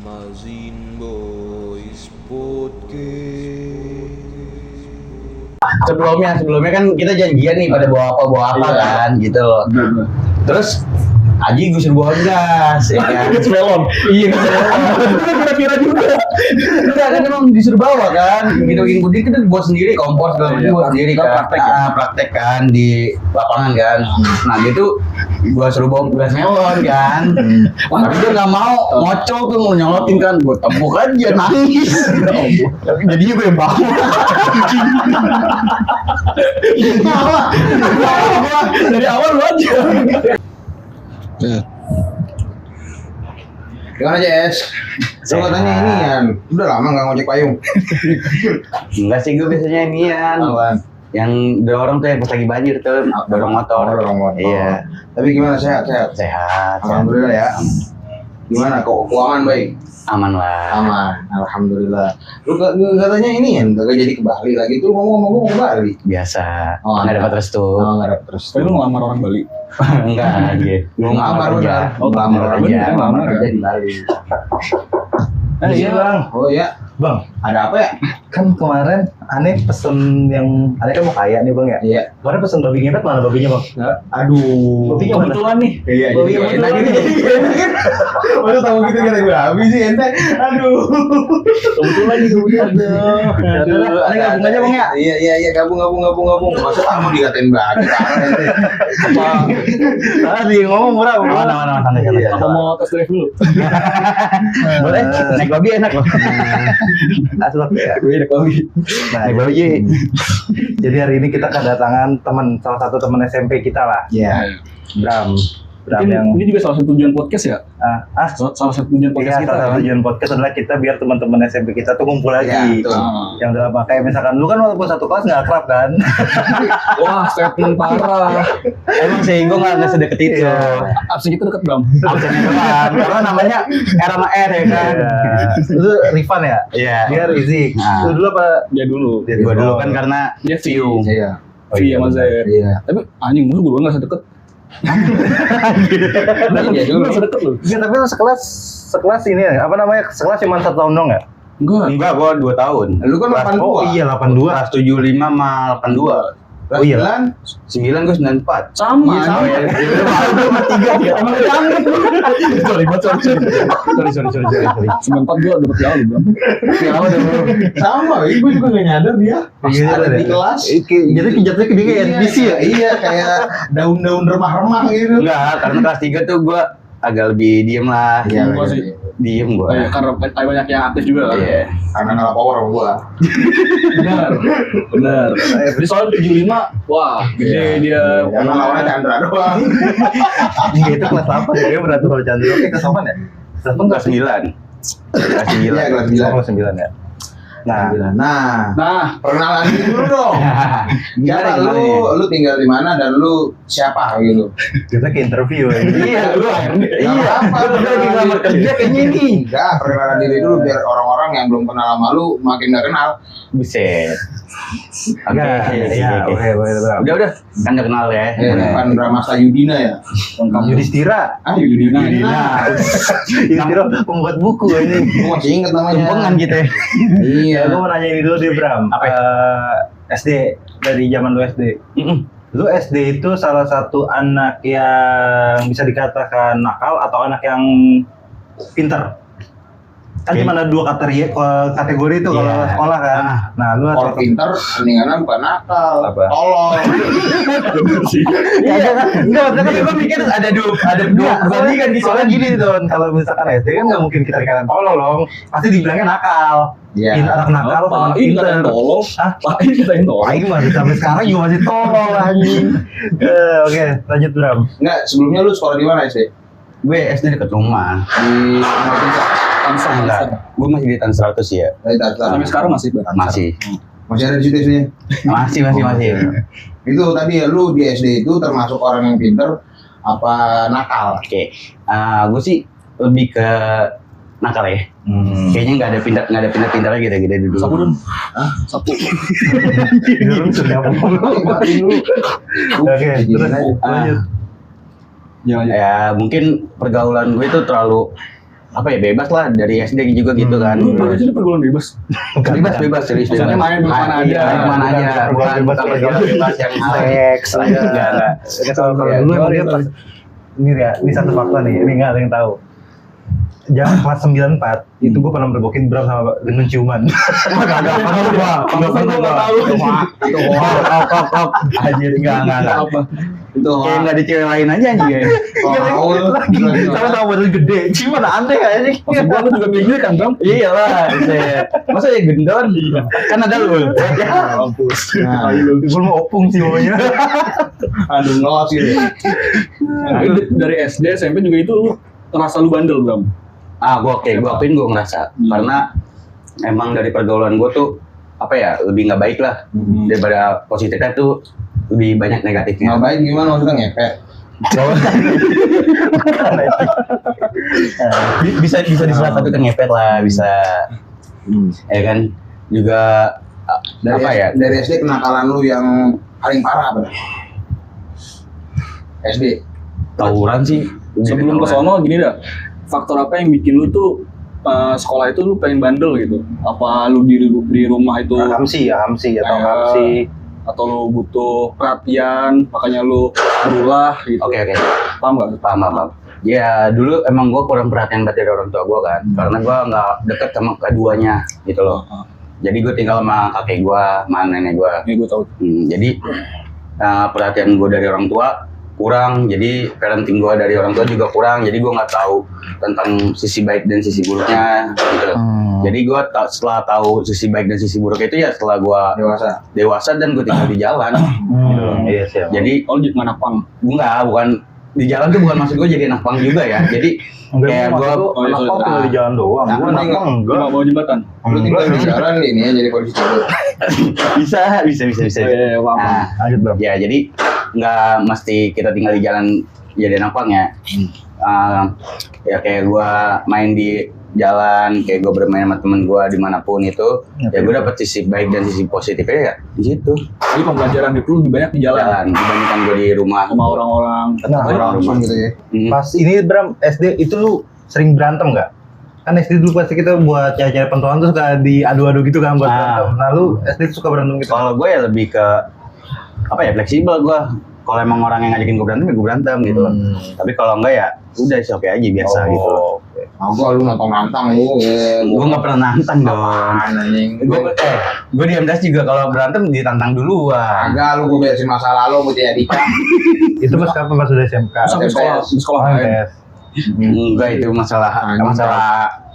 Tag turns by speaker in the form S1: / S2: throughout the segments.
S1: Mazin Boys Podcast.
S2: Sebelumnya kan kita janjian nih pada bawa apa kan gitu loh. Terus Aji gue suruh bawa gas, ya kan?
S3: Melon.
S2: Iya, kira-kira juga. Enggak kan emang disuruh bawa kan. Gitu puding kita bawa sendiri, kompor segala macam bawa sendiri kan. Praktek kan di lapangan kan. Nah gitu gua suruh bawa gas melon kan. Tapi dia nggak mau, ngocok tuh mau nyolotin kan. Gua tepuk aja nangis. Jadinya gue yang bawa. Dari awal lu aja.
S4: Gimana Jess? Lu katanya ini Yan, udah lama gak ngojek payung?
S2: Enggak sih, gue biasanya ini yang dorong tuh yang pas lagi banjir tuh, dorong motor. Iya.
S4: Tapi gimana, sehat?
S2: Sehat.
S4: Alhamdulillah ya. Gimana, keuangan baik?
S2: Aman lah.
S4: Aman, alhamdulillah. Lu katanya ini Yan, gak jadi ke Bali lagi tuh, ngomong-ngomong ke Bali.
S2: Biasa.
S4: Oh,
S2: Nggak dapat restu.
S4: Gak dapet terus.
S3: Tapi lu ngelamar orang Bali?
S2: Enggak, gitu. Gue ngelamar kerja.
S4: Ngelamar kerja di Bali.
S3: Iya bang.
S4: Oh iya,
S5: Bang,
S4: ada apa ya?
S5: kan kemarin Aneh pesen yang Aneh kan mau kaya nih bang ya?
S4: Iya.
S5: Kemarin pesen babi ngepet, mana babinya bang?
S4: Aduh.
S5: Babinya mana?
S3: Kebetulan nih.
S4: Iya,
S5: Oh,
S4: jadi
S5: iya,
S4: enak
S5: betul.
S4: gitu. Waduh, tahu gitu kata gue habis sih ente. Aduh.
S3: Kebetulan nih.
S5: Aduh, Aneh gabung aja bang ya?
S4: Iya, gabung. Masa kamu dikatain banget ente.
S5: Tadi ngomong murah bang.
S2: Mana santai.
S3: Apa mau tes drive dulu?
S2: Boleh, naik babi enak loh.
S5: Asal ya.
S3: Gue naik babi.
S5: Nah,
S2: Naik babi.
S5: jadi hari ini kita kedatangan salah satu teman SMP kita lah,
S4: Iya.
S5: Bram
S3: Mungkin
S5: yang
S3: ini juga salah satu tujuan podcast ya? Salah satu tujuan podcast
S5: iya,
S3: kita.
S5: salah satu
S3: kan?
S5: tujuan podcast adalah kita biar teman-teman SMP kita tuh ngumpul lagi.
S4: Iya, betul.
S5: Yang dalam kayak misalkan lu kan walaupun satu kelas nggak akrab kan?
S3: Wah, statement parah.
S2: Emang sih gue nggak sedekat itu.
S5: Iya.
S3: Absen kita deket Bram.
S2: Absennya doang. Karena namanya R sama R ya kan.
S5: Itu Rifan ya?
S2: Iya.
S5: Dia Rizik.
S2: Nah.
S5: Lu dulu apa?
S3: Dia dulu.
S5: Dia
S2: Gue dulu kan karena
S3: Dia view.
S4: Iya.
S3: V sama Zaid.
S4: Iya.
S3: Tapi anjing musuh gue nggak sedekat.
S4: Iya dulu.
S3: Nggak sedekat lu.
S5: Iya, tapi lu sekelas ini ya, apa namanya? Sekelas cuma 1 tahun dong ya?
S2: enggak, gue 2 tahun.
S4: Lu kan 82.
S5: Oh iya 82.
S2: Kelas 75 sama 82.
S5: Oh iya.
S2: 9 gue 94.
S3: Sama.
S4: Iya, sama.
S3: Anjing. Emang dianggap lu. Sorry. 94 gue dapet piala lu Bram.
S4: Piala dulu. Sama, gue juga gak nyadar dia.
S5: Iya,
S4: Ada
S5: ada.
S4: di kelas.
S5: Jadi jatuhnya ke dia kayak NPC ya?
S4: Iya, kayak daun-daun remah-remah gitu.
S2: Enggak, karena kelas 3 tuh gue agak lebih diem lah.
S4: Iya,
S3: Gua sih.
S2: Diem gue.
S3: Karena banyak yang aktif juga kan.
S2: Iya.
S4: Karena kalah power sama gua.
S3: Benar. Di soal 75, wah, gede dia.
S4: Karena lawannya Chandra doang.
S5: Iya, itu kelas 8 ya? Dia beratur sama Chandra. Oke, kelas 8 ya?
S2: Kelas 9. Kelas 9.
S4: Iya, kelas
S5: Oh,
S4: 9.
S5: kelas 9 ya? Nah,
S4: Nah, perkenalan diri dulu dong. Siapa
S2: Gimana
S4: lu tinggal di mana dan lu siapa gitu.
S5: kita ke interview ya.
S2: Iya, lu
S4: Iya,
S2: Lu lagi ngelamar kerja kayaknya ini.
S4: Enggak, perkenalan diri dulu biar orang-orang yang belum kenal sama lu makin gak kenal.
S2: Buset. Oke,
S5: Iya, oke, Bram.
S2: Udah, kan gak kenal ya.
S4: Ya, depan Bramasta Yudina ya.
S5: Yudhistira.
S3: Yudina.
S5: Yudhistira pembuat buku ini.
S4: Gua masih inget namanya.
S2: Tumpengan gitu ya.
S4: Iya.
S5: Ya, gue mau nanya ini dulu deh, Bram.
S2: Apa?
S5: SD, dari zaman lu SD. Lu SD itu salah satu anak yang bisa dikatakan nakal atau anak yang pinter? Kan cuma ada 2 kategori itu kalau
S2: Iya.
S5: sekolah kan. Nah, lu
S4: Orang pinter, mendingan bukan nakal,
S5: Apa?
S4: tolol.
S5: Iya, enggak, maksudnya kan
S2: Gue mikir ada dua
S5: perbandingan di soalnya gini Don, kalau misalkan SD kan nggak mungkin kita dikatakan tolol dong, pasti dibilangnya nakal.
S4: Iya.
S5: Anak nakal sama
S3: Paling
S5: pinter.
S3: katain tolol.
S5: Hah?
S3: Paling katain tolol.
S5: Paling masih sampai sekarang juga masih tolol anjing. Oke, lanjut Bram.
S4: Enggak, sebelumnya lu sekolah di mana SD?
S2: Gue SD deket rumah.
S4: Di Martinsa.
S3: Tansah.
S2: Enggak, gue masih di Tan 100 ya.
S4: Dari Tartar.
S3: Sampai sekarang masih Bram.
S2: Masih.
S4: Masih ada di situ sini.
S2: Masih.
S4: Itu tadi ya, lu di SD itu termasuk orang yang pinter apa nakal?
S2: Oke. Gue sih lebih ke nakal ya. Kayaknya nggak ada pintar-pintarnya gitu dulu.
S3: Sapu dong. Sapu.
S5: Dulu sudah apa? Oke, terus lanjut.
S3: Jangan.
S2: Ya mungkin pergaulan gue itu terlalu apa ya, bebas lah dari SD juga gitu kan.
S3: Lu pada sini pergaulan bebas.
S2: Bebas serius bebas.
S3: Maksudnya main mana aja.
S2: Iya, mana aja.
S5: Pergaulan
S2: Bukan pergaulan bebas yang
S5: seks.
S2: enggak.
S5: Kalau dulu emang dia pas ini ya, ini satu fakta nih, ini nggak ada yang tahu. Jangan kelas 94 itu gue pernah mergokin Bram sama dengan ciuman. Enggak tahu. Aja enggak.
S4: Itu
S2: Kayak nggak ada cewek lain aja anjing ya.
S5: Sama-sama badan gede, ciuman aneh kayaknya.
S3: Maksud gua lu juga mikir kan, Bang?
S2: Iyalah, masa ya gendon? Kan ada lu.
S3: Mampus.
S4: Nah,
S5: Gue mau opung sih pokoknya.
S4: aduh ngelos gitu.
S3: Dari SD SMP juga itu lu ngerasa lu bandel, Bang.
S2: Gue akuin gue ngerasa karena emang dari pergaulan gue tuh apa ya, lebih nggak baik lah daripada positifnya tuh lebih banyak negatifnya.
S4: Nggak baik gimana maksudnya ngepet?
S2: bisa di salah satu kan ngepet lah, bisa ya kan juga apa ya,
S4: Dari SD kenakalan lu yang paling parah apa? SD.
S2: tawuran sih.
S3: Sebelum ke sono gini dah. Faktor apa yang bikin lu tuh sekolah itu lu pengen bandel gitu? Apa lu di rumah itu
S5: Hamsi atau
S3: atau lu butuh perhatian makanya lu berulah gitu?
S2: Oke.
S3: Paham gak?
S2: Paham. Ya dulu emang gue kurang perhatian banget dari orang tua gue kan, karena gue nggak deket sama keduanya gitu loh. Jadi gue tinggal sama kakek gue, sama nenek gue.
S3: Ini gue tahu.
S2: Jadi perhatian gue dari orang tua kurang, jadi parenting gue dari orang tua juga kurang, jadi gue nggak tahu tentang sisi baik dan sisi buruknya gitu. Jadi gue setelah tahu sisi baik dan sisi buruk itu ya setelah gue dewasa dan gue tinggal di jalan gitu loh.
S5: Iya sih.
S2: Jadi
S3: Oh, jadi anak pang.
S2: bukan di jalan tuh, bukan maksud gue jadi anak pang juga ya. Jadi kayak gue
S5: anak pang tinggal di jalan doang. Gue anak pang enggak.
S3: Nggak bawa jembatan.
S4: Lu tinggal di jalan ini ya jadi polisi cabut.
S2: bisa.
S3: Paham.
S2: Nah,
S5: Lanjut Bram.
S2: ya jadi nggak mesti kita tinggal di jalan jadi anak pang ya. Ya kayak gue main di jalan, kayak gue bermain sama temen gue dimanapun itu, ya gue dapet sisi baik dan sisi positifnya ya di situ.
S3: Jadi pembelajaran itu lebih banyak di jalan
S2: Dibandingkan gue di rumah
S3: sama orang-orang.
S4: Langsung gitu ya.
S5: Pas ini Bram SD itu lu sering berantem nggak? Kan SD dulu pasti kita buat cari-cari pentolan tuh suka diadu-adu gitu kan buat berantem. Nah lu SD suka berantem gitu?
S2: Kalau gue ya lebih ke apa ya, fleksibel gue. Kalau emang orang yang ngajakin gue berantem ya gue berantem gitu loh. Tapi kalau enggak ya udah oke aja biasa gitu loh.
S4: Gua lu nantang lu ya.
S2: Gue nggak pernah nantang dong.
S4: Anjing.
S2: Gue di MTS juga kalau berantem ditantang duluan.
S4: Agak lu gua beresin masa lalu buat ya Dika.
S5: Itu pas kapan pas udah SMK?
S3: Sampai sekolah lain.
S2: Enggak, itu masalah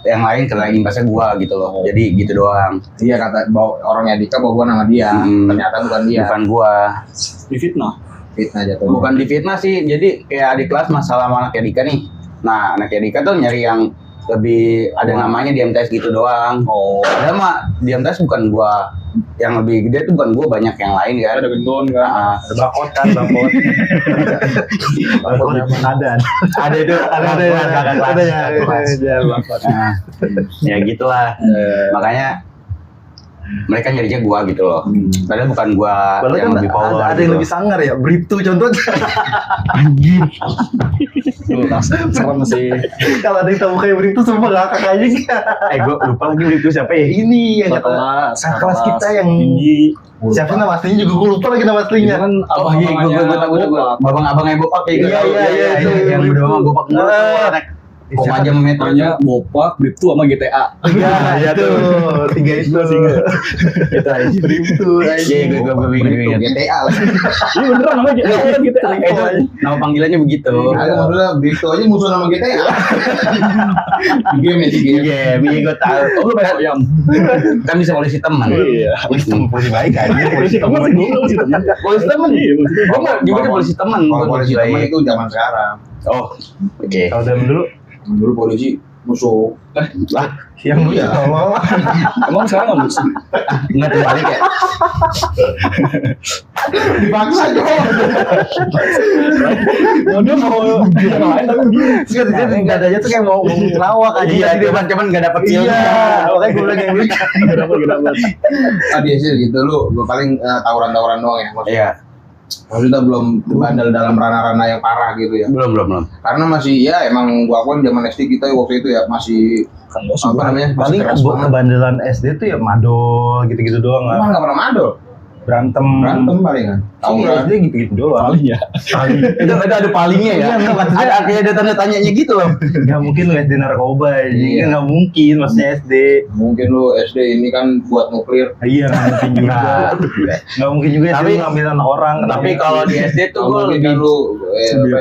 S2: yang lain kena imbasnya gua gitu loh. Jadi gitu doang.
S4: Iya kata bawa orangnya Dika bawa gua nama dia. Ternyata bukan dia.
S2: Bukan gua.
S3: Di fitnah.
S4: Fitnah jatuh.
S2: Bukan difitnah sih. Jadi kayak adik kelas masalah sama anaknya Dika nih. Nah, anaknya Dika tuh nyari yang lebih ada namanya di MTS gitu doang. Padahal mah di MTS bukan gua yang lebih gede, tuh bukan gua, banyak yang lain kan.
S3: Ada gendon kan.
S5: Ada bakot kan, bakot. Ada itu, ada bakot.
S2: Nah, ya gitulah. Makanya mereka nyarinya gua gitu loh. Padahal bukan gua
S5: Padahal
S2: yang
S5: kan
S2: lebih power.
S5: ada yang lebih sangar ya, Bribtu contohnya.
S3: Serem sih.
S5: Kalau ada yang tahu kayak Bribtu sumpah ngakak aja.
S2: Gua lupa lagi itu siapa ya?
S5: Ini yang kata
S3: Kelas
S5: kelas kita yang
S3: tinggi.
S5: siapa nama aslinya juga gue lupa lagi nama
S3: Itu
S5: aslinya.
S3: kan
S2: Oh iya, gua tahu. Babang-abangnya Bopak kayak gitu.
S5: Iya, itu.
S2: Yang berdua sama Bopak mulu. Kok aja metronya.
S3: Namanya Bopak, Bribtu sama GTA.
S5: Iya tuh, tiga itu.
S2: Itu aja.
S5: Bribtu.
S2: Iya, gua bingung.
S4: GTA lah.
S3: Ini beneran namanya GTA.
S2: Itu nama panggilannya begitu.
S4: Ada maksudnya Brito aja musuh nama GTA. Di game ya, di game.
S2: Iya, gua tahu.
S3: Oh, lu main ayam.
S2: Kan bisa polisi teman.
S3: Iya.
S5: Polisi baik kan?
S3: Polisi teman sih, gue polisi teman.
S2: Polisi teman.
S3: Iya, polisi teman.
S2: Gua mah juga polisi teman.
S4: Kalau polisi
S2: baik.
S4: teman itu zaman sekarang.
S2: Oh, oke.
S5: Kalau dari dulu
S4: Dulu polisi musuh.
S2: Lah,
S5: yang dulu ya tolong.
S3: Emang sekarang nggak musuh?
S2: enggak terbalik ya?
S4: Dipaksa dong.
S3: Dia mau lain tapi dia.
S5: Dia nggak ada aja tuh kayak mau ngelawak aja.
S2: Iya, cuman enggak dapat ilmu.
S5: Iya, makanya gue bilang yang lucu.
S3: Gak dapat.
S4: Biasa gitu lu paling tawuran-tawuran doang ya maksudnya.
S2: Iya.
S4: Maksudnya belum bandel dalam ranah-ranah yang parah gitu ya.
S2: Belum.
S4: Karena masih ya emang gua akuin zaman SD kita waktu itu ya masih apa namanya? Masih
S5: Paling
S4: keras banget.
S5: kebandelan SD tuh ya madol gitu-gitu doang
S4: Emang
S5: lah.
S4: nggak pernah madol.
S5: Berantem
S4: Palingan.
S5: Tahu
S4: Tawuran.
S5: SD gitu-gitu doang.
S3: Paling ya.
S2: Itu ada palingnya ya.
S5: Iya, enggak, maksudnya-
S2: Ada kayak ada tanda tanyanya gitu loh.
S5: Nggak mungkin lu SD narkoba, jadi
S4: Iya.
S5: nggak mungkin maksudnya SD.
S4: Mungkin lu SD ini kan buat nuklir.
S5: Iya nggak mungkin juga. Nggak mungkin juga
S2: Tapi-
S5: SD ngambilin orang.
S2: Tapi kalau di SD tuh gue
S4: Kalau
S2: lebih
S4: kan lu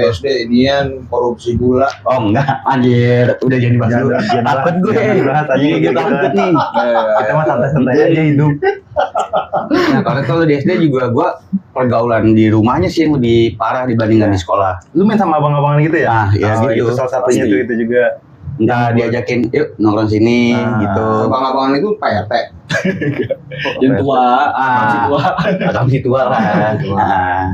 S4: SD inian korupsi gula.
S2: Oh enggak, anjir, udah jadi bahas dulu. Takut gue. Iya, gue takut nih.
S5: kita mah santai-santai aja hidup.
S2: Nah, kalau di SD juga gue pergaulan di rumahnya sih yang lebih parah dibandingkan di sekolah.
S5: Lu main sama abang-abangan gitu ya?
S2: Nah, ya
S5: Oh,
S2: gitu.
S5: Itu salah satunya
S2: Pasti.
S5: tuh itu juga.
S2: Nggak diajakin, yuk nongkrong sini
S5: Nah,
S2: gitu.
S4: Abang-abangan itu Pak RT.
S3: Yang tua, masih
S2: Ah,
S3: tua.
S2: abang si tua lah. Nah,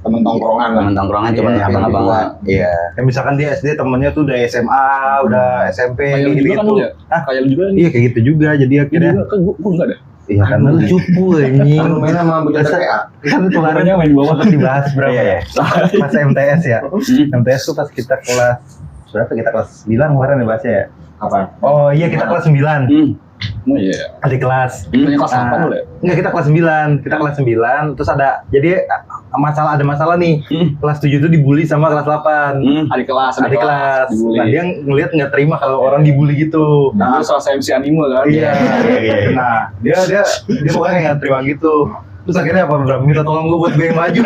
S4: Temen tongkrongan lah.
S2: teman tongkrongan cuma
S5: Iya,
S2: abang-abangan. Iya.
S5: Ya misalkan dia SD temennya tuh udah SMA, udah SMP
S3: Kayak lu
S5: gitu
S3: juga kan lu ya? Kayak lu juga kan?
S5: Iya kayak gitu juga jadi
S3: Iya
S5: akhirnya.
S3: juga kan gua enggak deh.
S5: Iya kan lu cupu anjing.
S4: Kan lu main sama bocah TPA.
S5: Kan kemarin
S3: Pokoknya main bawah.
S5: sempat dibahas berapa
S2: Iya,
S5: ya? Pas MTS ya. MTS tuh pas kita kelas berapa? Kita kelas 9 kemarin ya bahasnya ya.
S4: Kapan?
S5: Oh iya kita kelas 9.
S3: Oh iya.
S5: Adik kelas.
S3: Tanya kelas 8 lu ya?
S5: Enggak, kita kelas 9. Kita kelas 9 terus ada jadi ada masalah nih. Kelas 7 itu dibully sama kelas 8.
S3: Adik kelas,
S5: Adik kelas.
S3: dibully.
S5: Nah, dia ngelihat nggak terima kalau orang dibully gitu.
S3: Nah, lu salah MC anime kan?
S5: Iya. Nah, dia pokoknya nggak terima gitu. Terus akhirnya apa? Bram minta tolong gue buat gue yang maju.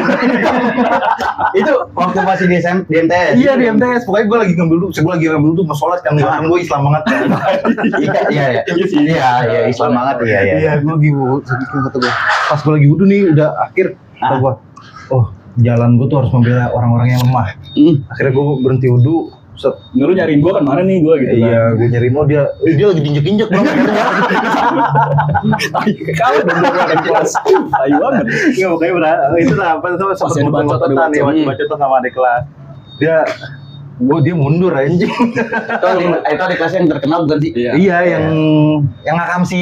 S2: Itu waktu masih di MTS.
S5: Iya di MTS. Pokoknya gue lagi ngambil dulu. Gue lagi ngambil dulu mau sholat kan. Gue Islam banget.
S2: Iya. Iya, Islam banget iya.
S5: Iya, gue lagi wudhu. Kata gue. Pas gue lagi wudhu nih udah akhir. Kata gue, oh jalan gue tuh harus membela orang-orang yang lemah. Akhirnya gue berhenti wudhu. Set.
S3: Lu nyariin gua kan mana nih gua gitu kan.
S5: Iya, gue nyariin dia lagi diinjek-injek bro.
S3: Kalau dong gua kan kelas. Ayo banget.
S5: Iya, pokoknya itu lah apa tuh
S3: Masih ada bacot, ada
S5: nih,
S3: bacot.
S5: bacotan sama adik kelas. Dia mundur anjing.
S2: Itu adik kelas yang terkenal bukan sih?
S5: Iya, yang ngakam si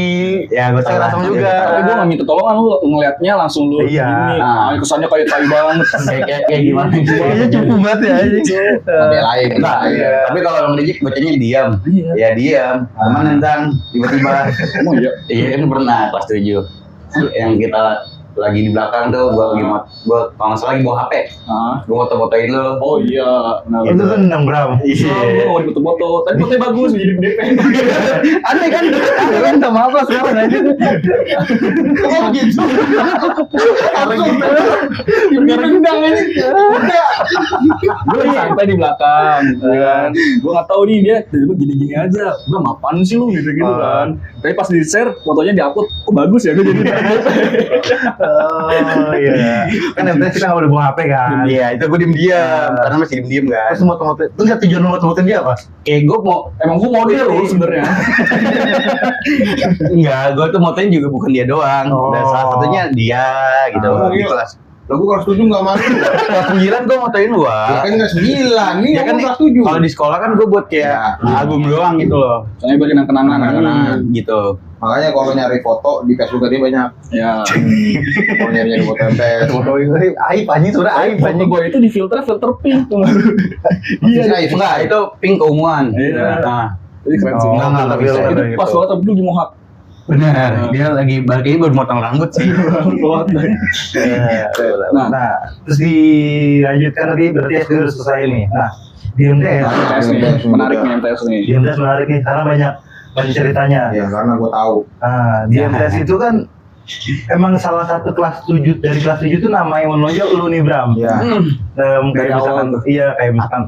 S2: Ya, gue tahu lah.
S5: Rasam juga.
S3: Tapi gua nggak minta tolongan, lu ngeliatnya langsung lu
S5: Iya.
S3: gini.
S2: Ah.
S3: Kesannya kayak tai banget.
S2: Kayak gimana sih?
S5: Kayaknya cukup banget ya anjing.
S4: Belain.
S2: Nah,
S5: Iya.
S2: tapi kalau orang didik bacanya diam.
S3: Iya.
S2: Ya diam. Teman nendang tiba-tiba.
S3: Emang iya.
S2: Iya kan pernah kelas 7. Yang kita lagi di belakang tuh gua kalau nggak salah lagi bawa HP.
S3: Ah.
S2: Gua foto-fotoin lu.
S3: Oh iya, benar.
S5: Itu tuh 6 gram.
S3: Gua mau foto-foto. Tapi fotonya bagus jadi DP.
S5: Aneh kan sama apa sekarang aja.
S3: Oh gitu. Gara-gara gendang aja. Gue lagi santai di belakang, ya kan. Gue nggak tahu nih dia tiba-tiba gini-gini aja. Gue apaan sih lu gitu kan. Tapi pas di share fotonya diupload, kok bagus ya gue jadi.
S5: Oh iya. Kan MTS kita nggak boleh bawa HP kan.
S2: Iya, itu gua diem-diem karena masih diem-diem kan.
S5: Terus moto-moto. Terus nggak tujuan moto-motoin dia apa?
S2: Kayak gua mau
S3: Emang gue mau dia lu sebenarnya.
S2: enggak, gua tuh motoin juga bukan dia doang.
S5: Oh.
S2: Dan salah satunya dia gitu di kelas.
S4: Lo gue kelas 7 nggak masuk.
S2: Kelas 9 gua motoin
S4: Ya
S2: gua.
S4: kan kelas 9 nih.
S2: Ya kan
S4: Kelas 7.
S2: kalau di sekolah kan gua buat kayak album doang gitu loh.
S3: Soalnya biar kenang-kenangan.
S4: Kenang-kenangan.
S2: Gitu.
S4: Makanya kalau nyari foto di Facebook dia banyak.
S3: Ya.
S4: Kalau nyari foto MTS.
S5: Foto itu aib anjing sebenarnya aib
S3: Foto
S5: anjing.
S3: gue itu di filter pink tuh.
S4: Iya,
S2: Enggak, itu pink keunguan.
S3: Iya.
S2: Nah,
S3: Jadi keren sih.
S5: Oh,
S2: Enggak
S5: tapi
S2: bisa.
S5: ada
S3: Itu
S5: gitu.
S3: pas banget tapi gue mau hak.
S2: benar. Dia lagi balik ini baru motong rambut sih.
S5: Iya.
S3: Nah.
S5: Nah, terus dilanjutkan tadi berarti SD udah selesai nih. Nah, di MTS,
S3: MTS nih, menarik nih MTS nih.
S5: di MTS menarik nih karena banyak ceritanya.
S4: Ya karena gue tahu.
S5: Nah, di MTS itu kan emang salah satu kelas 7 dari kelas 7 itu nama yang menonjol lu nih Bram.
S4: Ya.
S5: Kayak
S3: Dari
S5: misalkan,
S3: awal tuh.
S5: iya kayak misalkan,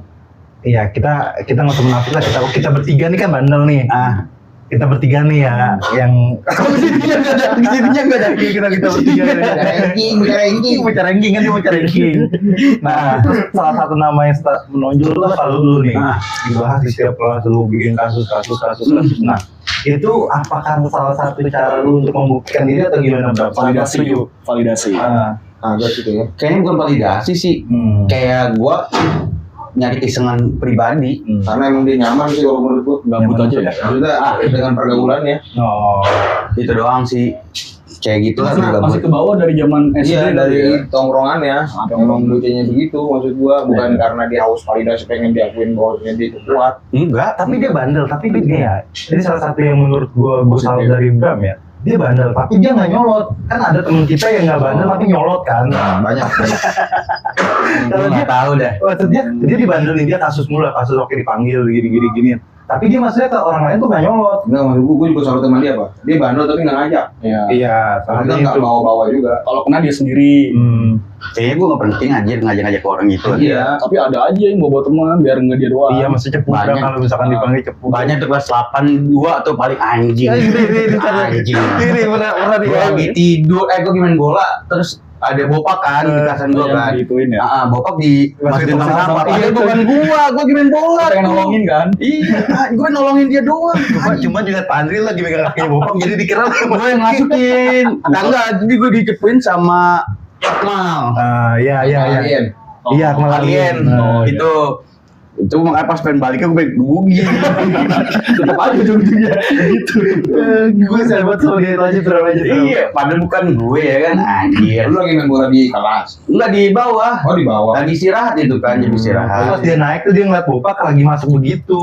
S5: iya kita nggak usah menafik lah kita bertiga nih kan bandel nih. Kita bertiga nih ya yang
S2: Kesininya nggak ada.
S5: kita bertiga nih. Bicara ranking kan dia mau cari ranking. Nah, terus salah satu nama yang menonjol lah kalau lu nih dibahas di setiap kelas lu bikin kasus. Nah, itu apakah salah satu cara lu untuk membuktikan diri atau gimana Bram?
S3: Validasi.
S4: Agak gitu ya.
S2: Kayaknya bukan validasi sih. Kayak gua nyari kesenangan pribadi.
S4: Karena emang dia nyaman sih kalau menurut gue.
S3: Gabut aja ya.
S4: Maksudnya dengan pergaulannya.
S5: Oh,
S2: Itu doang sih. kayak gitu lah
S3: masih ke bawah dari zaman SD.
S4: Iya, dari
S3: ya.
S4: tongkrongannya, yang emang bocahnya begitu maksud gua, bukan karena dia haus validasi pengen diakuin bahwa dia itu kuat.
S2: Enggak,
S5: Tapi dia bandel, tapi dia ya. Ini salah satu yang menurut gue salah dari Bram ya. Dia bandel, tapi dia nggak nyolot. Kan ada temen kita yang nggak bandel tapi nyolot kan.
S4: Nah, banyak.
S5: Kalau dia
S2: nggak tahu dah.
S5: maksud dia dibandelin, dia kasus mula, kasus oke dipanggil gini. Tapi dia maksudnya ke orang lain tuh nggak nyolot.
S4: Enggak, maksud gua juga salut sama dia, Pak. Dia bandel tapi nggak ngajak.
S3: Iya.
S5: Iya,
S4: Kita nggak bawa-bawa juga.
S3: Kalau kena dia sendiri.
S2: Kayaknya gue nggak penting aja ngajak-ngajak ke orang gitu.
S4: Iya.
S3: Tapi ada aja yang bawa teman biar nggak dia doang.
S5: Iya, maksudnya cepu
S2: Banyak.
S5: kalau misalkan dipanggil cepu.
S2: Banyak tuh kelas 8 2 tuh paling anjing. Anjing.
S5: Ini pernah
S2: Gue lagi tidur, gue main bola, terus ada bopak kan di kasan gue kan.
S3: Gituin ya.
S2: Bopak di masukin tong sampah.
S3: Iya,
S2: Iya, bukan gua lagi main bola.
S3: Pengen nolongin kan?
S2: Iya, gue nolongin dia doang.
S5: Cuma juga Pak Andri lagi megang kakinya Bopang jadi dikira
S2: Gue yang masukin. Enggak, jadi gue dicepuin sama Akmal.
S5: iya.
S4: Alien.
S5: Iya, Akmal
S2: Alien.
S3: Oh, iya.
S2: Itu makanya pas pengen baliknya gue pengen gebukin.
S3: Tetap aja ujung-ujungnya gitu.
S5: Gue sahabat sama dia aja terus.
S2: Iya, padahal bukan gue ya kan. Anjir.
S4: Lu lagi main bola di kelas.
S2: Enggak di bawah.
S4: Oh, di bawah.
S2: Lagi istirahat itu kan, jam
S5: Pas
S2: istirahat.
S5: dia naik tuh dia ngeliat Bopak lagi masuk begitu.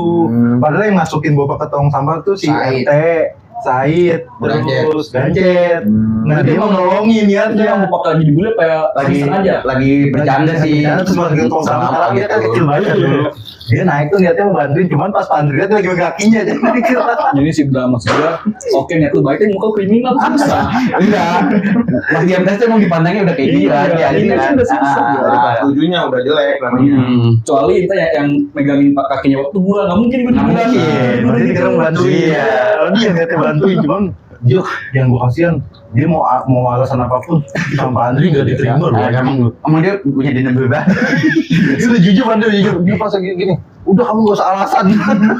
S5: Padahal yang masukin Bopak ke tong sampah tuh si
S4: Said.
S5: Said,
S4: Gancet.
S5: terus Gancet. Nah dia mau nolongin ya,
S3: Itu yang bapak lagi dibully apa ya?
S2: Lagi
S3: Iseng aja.
S2: lagi bercanda sih.
S5: Terus masukin tong sampah,
S2: Sampah
S5: dia kan
S2: gitu.
S5: kecil banget dulu. Dia naik tuh niatnya mau bantuin, cuman pas Pak Andri lihat dia lagi megang kakinya jadi dikira.
S3: Jadi si Bram maksud gua, oke niat lu baik tapi muka kriminal susah.
S2: Enggak. Mas Diam Tes tuh emang dipandangnya udah kayak gitu kan.
S3: Iya, ini
S2: kan.
S3: udah susah.
S4: Dari kelas 7-nya udah jelek namanya.
S3: Kecuali itu yang megangin kakinya waktu gua, nggak mungkin gua
S2: Nggak
S3: dibilang.
S2: mungkin.
S5: Berarti dikira mau bantuin.
S2: Iya.
S5: Dia niatnya bantuin, cuman yang gua kasihan dia mau alasan apapun sama Pak Andri gak diterima loh.
S2: Emang dia punya dendam bebas.
S5: Dia udah jujur Pak Andri, jujur. Dia pas lagi gini, udah kamu gak usah alasan.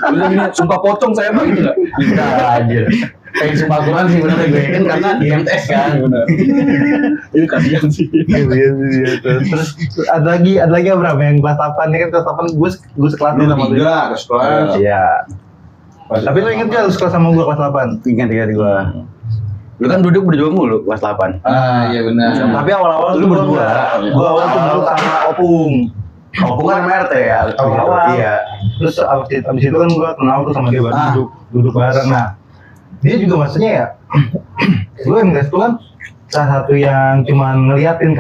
S3: Udah gini, sumpah pocong saya mah gitu nggak?
S2: Bisa aja. Kayak sumpah Quran sih bener gue kan karena di MTS kan.
S3: Benar. Itu kasihan sih.
S5: Iya. Terus ada lagi berapa yang kelas 8 ini kan kelas 8 gue sekelas
S4: Lu
S5: nih sama dia.
S4: 3 ke sekolah.
S5: Iya. Tapi lu inget gak lu sekelas sama gue kelas 8?
S2: Ingat gue. Lu kan duduk berdua mulu kelas 8.
S4: Ah, iya benar.
S5: Tapi awal-awal
S2: Lu
S5: tuh
S2: berdua.
S5: Gue awal tuh dulu sama Opung.
S2: Opung kan sama RT ya.
S5: Awal-awal.
S2: Iya.
S5: Terus abis itu kan gue kenal tuh sama dia baru duduk bareng. Nah dia juga maksudnya ya gue MTS tuh kan salah satu yang cuman ngeliatin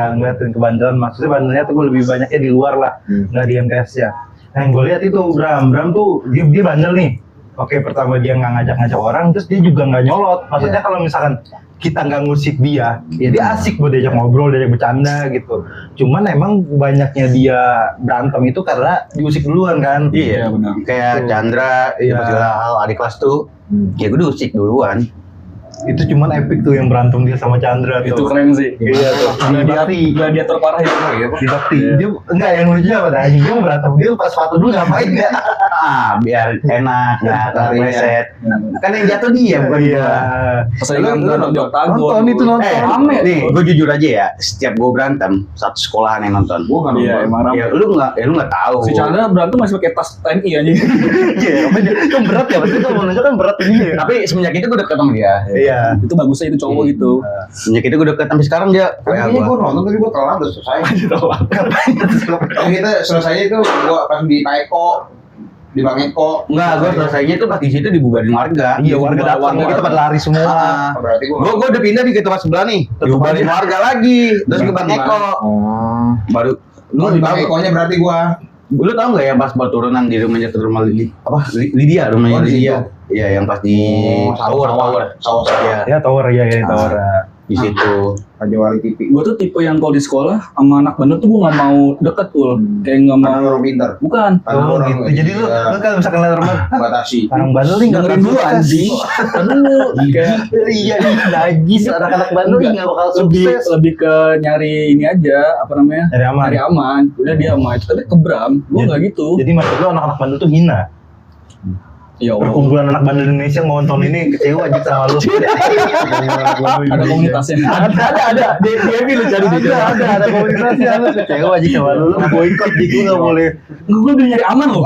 S5: kebandelan. Maksudnya bandelnya tuh gue lebih banyaknya di luar lah, nggak di MTS ya. Nah yang gue lihat itu Bram tuh dia bandel nih. Oke, pertama dia nggak ngajak-ngajak orang, terus dia juga nggak nyolot. Maksudnya kalau misalkan kita nggak ngusik dia, ya dia asik buat diajak ngobrol, diajak bercanda gitu. Cuman emang banyaknya dia berantem itu karena diusik duluan kan.
S2: Iya benar. Kayak
S5: Tuh.
S2: Chandra,
S5: Iya.
S2: segala hal adik kelas tuh. Ya gue diusik duluan.
S5: Itu cuman epic tuh yang berantem dia sama Chandra tuh.
S3: Itu keren sih.
S5: Iya tuh.
S3: Gladiator parah itu.
S5: Di bakti. Dia enggak yang lucu apa dah? Dia mau berantem dia lepas sepatu dulu ngapain ya?
S2: Biar enak, nggak terpleset. Kan yang jatuh dia bukan
S5: Iya.
S2: gua.
S3: Persaingan berantem di oktagon.
S5: Nonton itu nonton.
S2: Rame nih, gue jujur aja ya. Setiap gue berantem, satu sekolahan yang nonton.
S4: Gua kan
S3: Iya, emang rame.
S2: Ya lu nggak tahu.
S3: Si Chandra berantem masih pakai tas TNI aja.
S5: Iya, kan berat ya. Maksudnya kalau menunjuk kan berat ini ya.
S2: Tapi semenjak itu gue deket sama dia.
S5: Iya.
S3: Itu bagusnya itu cowok gitu.
S2: Semenjak itu gue deket sampai sekarang dia.
S4: Kayaknya gua nonton tapi gua telat udah selesai. Yang kita selesainya itu gua pas di Pak Eko, di Bang Eko.
S2: Enggak, gue selesainya tuh pas di situ dibubarin warga.
S5: Iya, warga datang kita pada lari semua.
S4: Berarti gua
S2: Gue udah pindah di tempat sebelah nih. Dibubarin warga lagi. Terus ke Bang Eko. Baru
S4: Lu di Bang Ekonya berarti gua.
S2: Lu tau gak ya pas buat turunan di rumahnya ke rumah Lydia, rumahnya
S4: Oh, di
S2: Lydia.
S4: situ.
S2: Iya, yang pas di tower.
S4: Sawah.
S2: Iya,
S5: Ya tower ya tower.
S2: di situ.
S4: Raja Wali TV.
S3: Gue tuh tipe yang kalau di sekolah sama anak bandel tuh gue nggak mau deket tuh, kayak nggak
S4: Karena
S3: mau.
S4: orang pintar.
S3: Bukan.
S5: Oh gitu. Jadi lu kalau misalkan lihat rumah
S4: batasi.
S5: orang bandel nih nggak
S3: Dengerin dulu anjing. Kan dulu kayak
S5: Iya, najis anak-anak bandel nih nggak bakal
S3: lebih
S5: sukses.
S3: lebih ke nyari ini aja apa namanya?
S5: Dari aman.
S3: Nyari aman. Udah dia aman. Tapi ke Bram, gue nggak gitu.
S5: Jadi maksud lu anak-anak bandel tuh hina.
S3: Ya Allah.
S5: Perkumpulan anak bandel Indonesia ngonton ini kecewa aja sama lu.
S3: Ada komunitasnya.
S2: Ada. Dia lu cari di
S5: Ada komunitasnya lu kecewa aja sama lu. Lu boikot gitu enggak boleh.
S3: Gue udah nyari aman loh.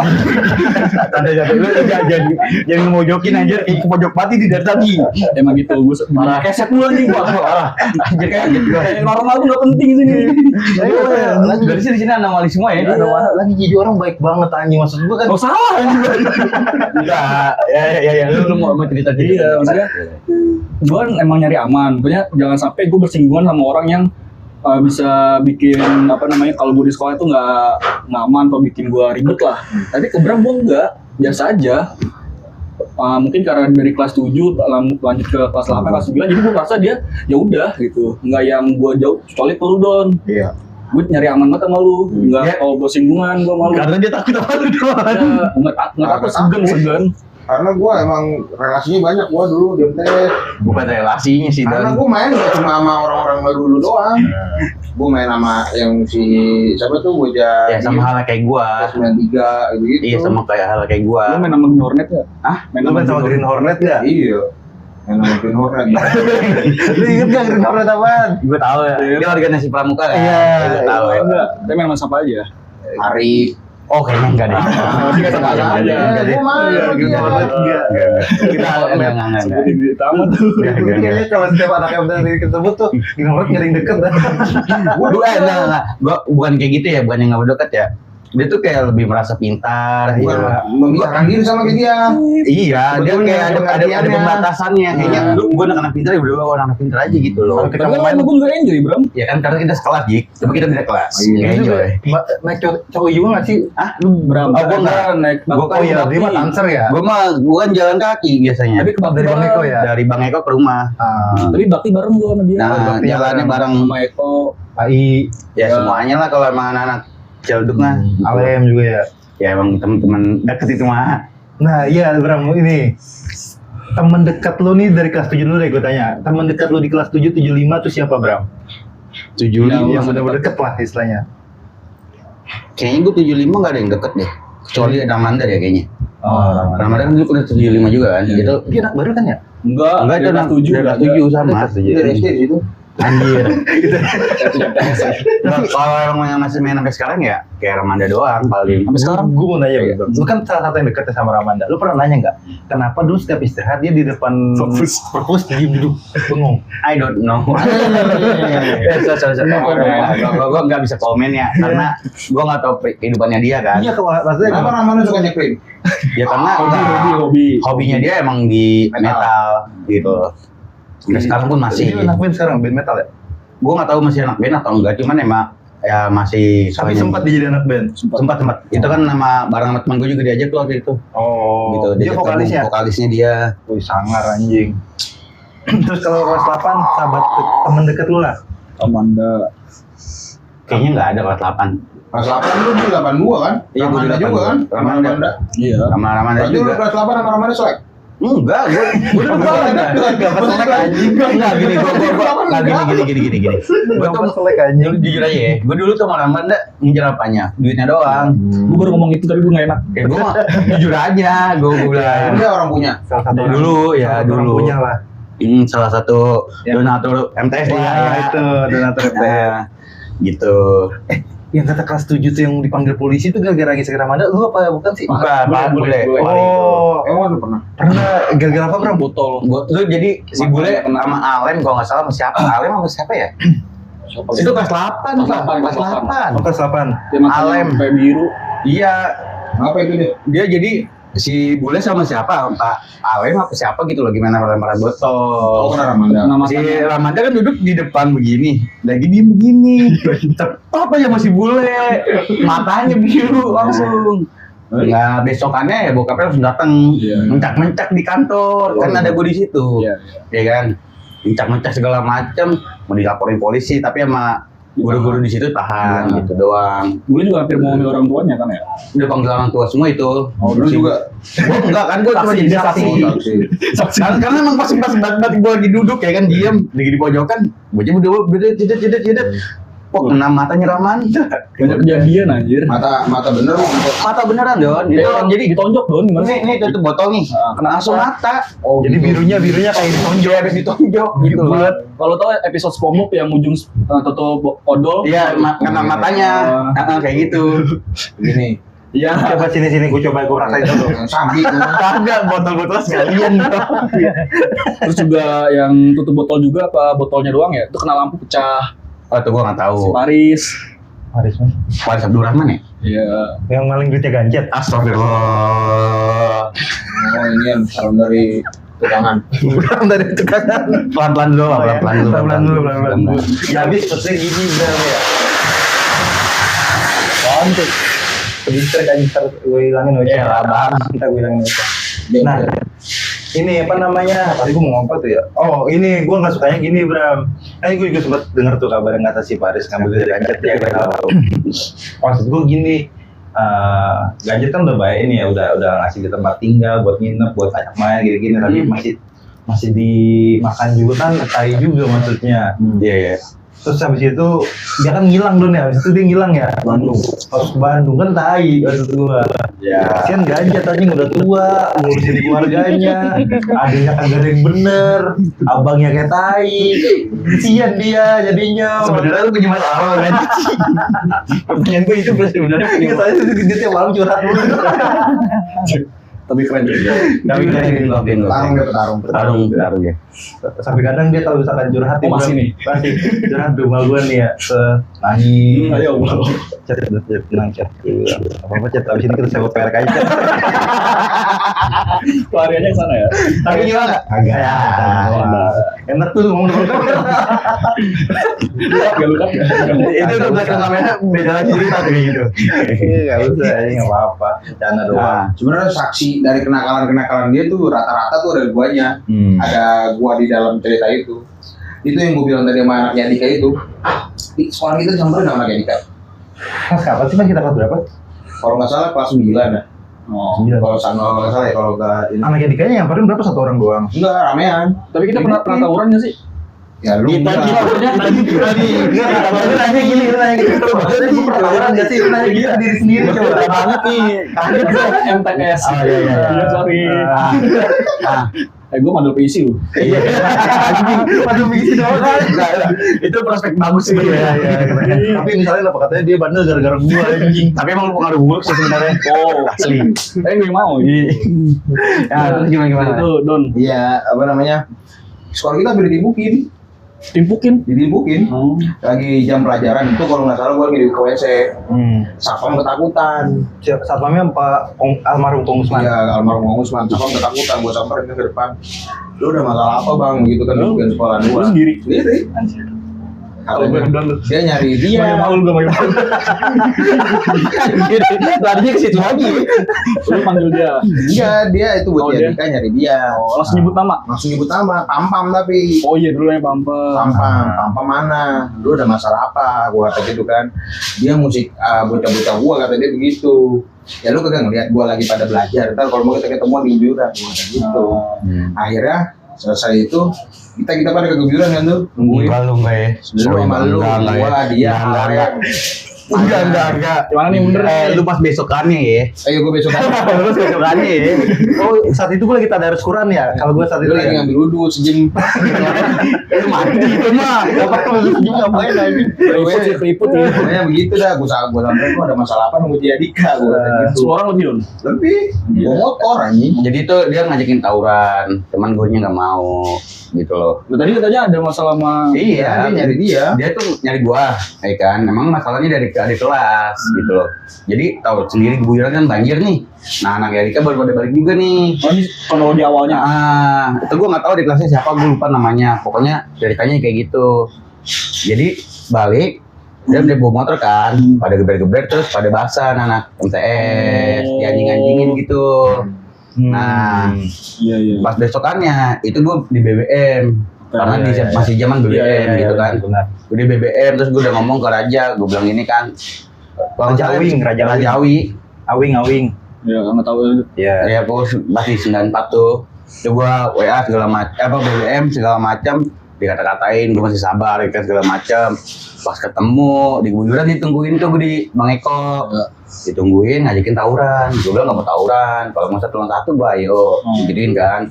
S2: Ada lu jadi mojokin aja ke pojok mati di dari tadi.
S3: Emang gitu, gue malah keset mulu nih gua.
S2: Anjir kayak
S3: Normal tuh nggak penting sini.
S2: dari sini anomali semua ya.
S5: Lagi jadi orang baik banget anjing, maksud gua kan.
S3: Oh salah anjing.
S2: Enggak, ya lu mau cerita
S3: Iya, maksudnya gue emang nyari aman. Pokoknya jangan sampai gue bersinggungan sama orang yang bisa bikin apa namanya, kalau gue di sekolah itu nggak aman atau bikin gue ribet lah. Tapi ke Bram gue enggak, biasa aja. Mungkin karena dari kelas 7 lanjut ke kelas 8, kelas 9, jadi gue merasa dia ya udah gitu, nggak yang gue jauh, kecuali lu Don.
S4: Iya.
S3: Gue nyari aman banget sama lu, nggak kalau gue singgungan gue malu.
S2: karena dia takut sama lu doang.
S3: Nggak takut, segan.
S4: Karena gue emang relasinya banyak gue dulu di MTS.
S2: Bukan relasinya sih
S4: Karena
S2: dan
S4: gue main gak cuma sama orang-orang baru dulu doang. Gue main sama yang si siapa tuh bocah
S2: ya sama hal kayak gua.
S4: 93 gitu.
S2: Iya sama kayak hal kayak gua.
S3: Lu main sama Green Hornet nggak?
S5: Lu main sama Green Hornet enggak?
S4: Iya. Main sama Green Hornet.
S5: Lu inget gak Green Hornet apaan?
S2: Gua tahu ya. Dia organisasi pramuka kan.
S5: Iya.
S2: Gua tahu ya.
S3: Enggak, dia main sama siapa aja.
S4: Arif.
S2: Oh kayaknya enggak deh.
S3: Kita sama aja.
S4: Gue main sama
S5: Green
S4: dia.
S5: Hornet enggak.
S2: Kita enggak.
S3: Sebutin di tamat tuh.
S5: Kayaknya kalau setiap anak yang benar disebut tuh Green Hornet ngering deket dah.
S2: Enggak. Gua bukan kayak gitu ya, bukan yang enggak berdekat ya. Dia tuh kayak lebih merasa pintar gitu.
S4: Memisahkan diri sama kayak dia.
S2: Iya, dia
S4: Sebetulnya
S2: kayak ada
S4: pengertiannya.
S2: pembatasannya. Kayaknya lu gua anak pintar ya berdua anak pintar aja gitu loh.
S5: Kalau kita
S3: Tapi kan
S5: main
S3: gue juga enjoy, Bram.
S2: Ya kan karena kita sekelas, Jik. Tapi kita beda kelas.
S4: Iya.
S2: Nggak enjoy.
S5: naik cowok juga nggak sih?
S2: Ah,
S3: Bram.
S2: Oh, gua enggak.
S3: naik.
S2: Gua kan
S5: Oh iya, dia mah tanser ya.
S2: Gua kan jalan kaki biasanya.
S3: Tapi ke Bakti
S5: Dari Bang
S3: bareng.
S5: Eko ya?
S2: Dari Bang Eko ke rumah.
S3: Tapi Bakti bareng gua sama dia.
S2: Nah, jalannya bareng
S3: sama Eko.
S5: AI,
S2: ya semuanya lah kalau emang anak-anak celduk mah.
S5: Alem juga ya.
S2: Ya emang teman-teman deket itu mah.
S5: Nah iya Bram, ini teman dekat lu nih dari kelas 7 dulu deh gue tanya. Teman dekat lu di kelas 7, 75 tuh siapa Bram?
S2: 75
S5: Yang bener-bener deket lah istilahnya.
S2: Kayaknya gue 75 nggak ada yang deket deh. Kecuali Ramanda ya kayaknya.
S5: Oh,
S2: Ramanda kan dulu udah 75 juga kan. Itu
S5: dia anak baru kan ya?
S3: Enggak,
S2: enggak itu
S3: kelas 7
S2: kelas 7 sama.
S4: Dia dari SD di situ.
S2: Anjir. Nah, kalau orang yang masih main sampai sekarang ya kayak Ramanda doang paling.
S3: Sampai sekarang.
S5: Gue mau nanya Bram. Lu kan salah satu yang deket sama Ramanda. Lu pernah nanya nggak? Kenapa dulu setiap istirahat dia di depan perpus duduk bengong?
S2: I don't know. Gue nggak bisa komen ya karena gue nggak tahu kehidupannya dia kan.
S5: Iya kalau maksudnya
S4: Kenapa Ramana suka nyekrim?
S2: Ya karena
S3: Hobi.
S2: hobinya dia emang di metal gitu. Sampai sekarang pun masih.
S5: Dia anak band sekarang, band metal ya?
S2: Gue nggak tahu masih anak band atau enggak, cuman emang ya masih.
S5: Tapi sempat dia jadi anak band.
S2: sempat. Itu kan nama barang sama teman gue juga diajak tuh waktu itu.
S5: Oh,
S2: Gitu.
S5: dia vokalisnya?
S2: Vokalisnya dia.
S5: Wih, sangar anjing. Terus kalau kelas 8, sahabat temen deket lu lah?
S3: Amanda.
S2: Kayaknya nggak ada kelas 8.
S4: Kelas 8 lu di 82 kan?
S2: Iya, gua di
S4: Ramanda juga
S2: 82.
S4: kan?
S2: Ramanda.
S3: Iya.
S2: Sama Ramanda
S4: Berarti lu
S2: juga.
S4: kelas 8 sama Ramanda selek?
S2: Enggak, gue udah selek anjing. Enggak gini, gue gini. Gue tuh
S5: selek anjing.
S2: jujur aja ya, gue dulu tuh sama Ramanda ngincer apanya? Duitnya doang.
S3: Gue baru ngomong itu tapi gue gak enak.
S2: Ya gue mah jujur aja, gue bilang.
S4: Dia orang punya.
S5: Salah satu orang-
S2: Dulu ya,
S5: salah satu orang
S2: dulu.
S5: punya lah.
S2: Salah satu
S5: Ya.
S2: donatur MTS dia.
S5: Wah, itu donatur MTS.
S2: Nah, gitu.
S5: Yang kata kelas 7 tuh yang dipanggil polisi itu gara-gara ngisir Ramanda, lu apa bukan sih?
S2: Bukan, boleh.
S5: Oh,
S4: Emang lu pernah?
S5: pernah gara-gara apa Bram?
S3: Botol.
S2: Gue tuh jadi si bule sama Alem kalau nggak salah sama siapa? Alem sama siapa ya? Itu kelas 8,
S3: Kelas 8,
S2: kelas 8.
S5: Oh, kelas 8.
S3: Dia makan
S2: Alem.
S3: sampai biru.
S2: Iya,
S4: Apa itu dia?
S2: dia jadi si bule sama siapa? Pak Alem apa siapa gitu loh, gimana lempar
S4: Oh,
S2: botol.
S4: kena Ramanda.
S3: Nama
S2: Si Ramanda kan duduk di depan begini, lagi diem begini. Tetap aja masih bule, matanya biru langsung. Nah besokannya ya bokapnya langsung datang,
S3: Iya.
S2: mencak-mencak di kantor, kan ada gue di situ,
S3: Iya.
S2: ya kan, mencak-mencak segala macam, mau dilaporin polisi, tapi sama guru-guru di situ tahan,
S3: Iya.
S2: gitu doang.
S3: Gue juga hampir mau ngambil orang tuanya kan ya.
S2: Udah panggil orang tua semua itu.
S4: Oh, dulu juga.
S2: Gue enggak kan, gue cuma
S3: Saksi,
S2: jadi
S3: dia
S2: saksi.
S3: saksi.
S2: Karena emang pas banget gue lagi duduk ya kan, diem, lagi di pojokan, bocah udah jedet. Kok kena matanya Rahman?
S3: Banyak kejadian anjir.
S4: Mata bener
S2: Mata beneran Don. Itu
S3: Iya, jadi ditonjok Don gimana?
S2: ini tutup botol nih. Kena langsung mata.
S4: oh
S5: Jadi birunya kayak ditonjok.
S2: Habis ditonjok gitu.
S3: Kalau tahu episode SpongeBob yang ujung tutup odol.
S2: Iya, kena matanya. Kayak gitu.
S4: gini
S3: Iya.
S5: Coba sini gue coba gue rasain dulu.
S4: sambil
S2: Kagak botol-botol sekalian.
S3: Terus juga yang tutup botol juga apa botolnya doang ya? Itu kena lampu pecah.
S2: Oh, itu gua nggak tahu.
S3: Si Paris.
S5: Haris man.
S2: Paris Abdurrahman ya?
S3: Iya.
S5: Yang maling duitnya ganjet.
S2: Astagfirullah.
S4: oh ini yang salam dari tukangan
S5: Kurang dari tekanan.
S2: Pelan-pelan dulu, pelan-pelan dulu.
S5: Ya habis pasti gini bro ya. Cantik. Pinter kan ntar gue hilangin aja.
S2: Ya, Bang.
S5: Ntar gue hilangin aja. Nah, ini apa namanya? Tadi gue mau ngomong apa tuh ya? Oh, ini gue nggak sukanya gini, Bram. Kan gue juga sempat dengar tuh kabar yang kata si Paris ngambil dari Ganjet ya, gue tahu. Maksud gue gini, Ganjet kan udah baik ini ya, udah ngasih di tempat tinggal buat nginep, buat ajak main gini-gini, tapi masih dimakan juga kan, tai juga maksudnya.
S2: Iya.
S5: Terus habis itu dia kan ngilang dong ya, habis itu dia ngilang ya Bandung. Pas ke Bandung kan tai maksud gua.
S2: Ya.
S5: Kasian Ganjet anjing udah tua, ngurusin keluarganya, adiknya kagak ada yang bener, abangnya kayak tai. Kasian dia jadinya.
S2: Sebenarnya lu punya masalah kan? Pertanyaan gue itu sebenarnya punya
S5: Kita itu dia tiap malam curhat mulu.
S3: Tapi keren juga.
S2: Tapi keren petarung ya.
S5: Sampai kadang dia kalau misalkan curhat
S3: Oh, masih nih?
S5: Masih curhat di rumah gua nih ya, nangis.
S3: Ayo Allah.
S5: Chat bilang chat. Apa chat abis ini kita sewa PRK aja.
S3: Pelariannya ke sana ya.
S2: Tapi gimana?
S5: Agak ya. Enak tuh ngomong
S3: Gak luka.
S2: Itu udah belakang kamera beda lagi cerita kayak gitu.
S5: Enggak usah, enggak apa-apa. Bercanda doang.
S4: sebenarnya saksi dari kenakalan dia tuh rata-rata tuh ada guanya ada gua di dalam cerita itu yang gua bilang tadi sama anaknya Dika itu di sekolah kita sampai sama anaknya Dika
S5: Mas kapan sih Mas kita kelas berapa?
S4: kalau nggak salah kelas 9 ya
S3: Oh.
S4: kalau nggak salah ya kalau nggak ini
S5: Anaknya Dikanya yang paling berapa satu orang doang?
S4: enggak ramean
S3: Tapi kita pernah tawuran nggak sih?
S4: ya lu
S2: Kita
S4: enggak.
S5: Lu nanya gini. Maksudnya gue pernah tawaran nggak sih? Lu nanya gitu diri sendiri coba.
S2: banget nih.
S3: Kaget gue MTS.
S2: Oh, iya.
S3: Iya, sorry. Gue mandul PC lu.
S2: Iya.
S5: Waduh misi doang kan.
S2: Itu prospek bagus sih.
S5: Tapi misalnya apa katanya dia bandel gara-gara gua anjing.
S2: Tapi emang pengaruh buruk sih sebenarnya.
S3: Oh,
S2: Asli.
S3: Tapi gue mau.
S2: Ya, terus gimana?
S3: Itu Don.
S4: iya apa namanya sekolah kita hampir
S3: Timpukin.
S4: ditimpukin
S3: Oh.
S4: lagi jam pelajaran itu kalau nggak salah gua lagi di WC Sapam ketakutan
S5: Satpamnya Pak almarhum Kong Usman.
S4: iya almarhum Usman Sapam ketakutan gua samperin ke depan lu udah masalah apa bang gitu kan
S3: Lu?
S4: bukan sekolah
S3: Lu
S4: gua
S3: sendiri.
S4: sendiri
S3: Anjir.
S4: katanya
S3: bilang lu.
S4: dia nyari dia
S3: Mau lu gak mau.
S2: Larinya ke situ lagi.
S3: Lu panggil dia.
S4: iya dia itu buat
S3: Oh,
S4: dia
S3: dia?
S4: Dika nyari dia
S3: Oh, langsung nyebut nama.
S4: langsung nyebut nama Pampam tapi
S3: Oh iya dulu yang Pampa.
S4: Pampam mana lu ada masalah apa gua kata gitu kan dia musik bocah-bocah gua kata dia begitu ya lu kagak ngeliat gua lagi pada belajar ntar kalau mau kita ketemuan di juran gua kata gitu akhirnya selesai itu kita pada keguguran kan tuh nungguin
S2: Lu enggak ya?
S4: lu sama lu gua dia Arya
S2: Enggak.
S3: Gimana nih bener?
S2: Lu pas besokannya ya.
S4: ayo gua besok
S2: Lu besokannya ya.
S5: Oh saat itu gua lagi tadarus Quran ya. Kalau gua saat
S4: lu
S5: itu
S4: lagi
S5: ya.
S4: ngambil wudhu sejam
S2: Lu mati itu mah.
S5: Dapat tuh juga ngapain aja.
S3: Keriput ya.
S4: pokoknya begitu dah gua sampai gua ada masalah apa nunggu dia Dika gua kata gitu
S3: 10 orang lebih Don.
S4: lebih gua motor anjing
S2: Jadi itu dia ngajakin tawuran, cuman gue nya nggak mau gitu loh.
S3: Lu tadi katanya ada masalah sama
S4: dia nyari dia
S2: Dia tuh nyari gua, ya kan. Emang masalahnya dari kelas gitu loh. Jadi tahu sendiri Guyuran kan banjir nih. Nah, anak Erika baru pada balik juga nih.
S3: Oh, ini kalau di awalnya.
S2: Itu gua nggak tahu di kelasnya siapa, gue lupa namanya. Pokoknya ceritanya kayak gitu. Jadi balik dia bawa motor kan, pada geber-geber terus pada basah anak MTS, anjing-anjingin gitu. Nah,
S3: Iya.
S2: pas besokannya itu gue di BBM karena masih zaman BBM gitu kan. Gue di BBM terus gue udah ngomong ke Raja, gue bilang ini kan
S5: Raja Awing.
S2: Raja Awi.
S5: Awing.
S3: Ya, nggak tahu.
S5: Ya.
S2: Ya aku masih 94 tuh. Coba WA segala macam, BBM segala macam. dikata-katain, gue masih sabar ya kan segala macam. Pas ketemu di Kebujuran ditungguin tuh gue di Bang Eko, ditungguin ngajakin tawuran. Gue bilang nggak mau tawuran, kalau mau 1-1 gue ayo, gituin kan.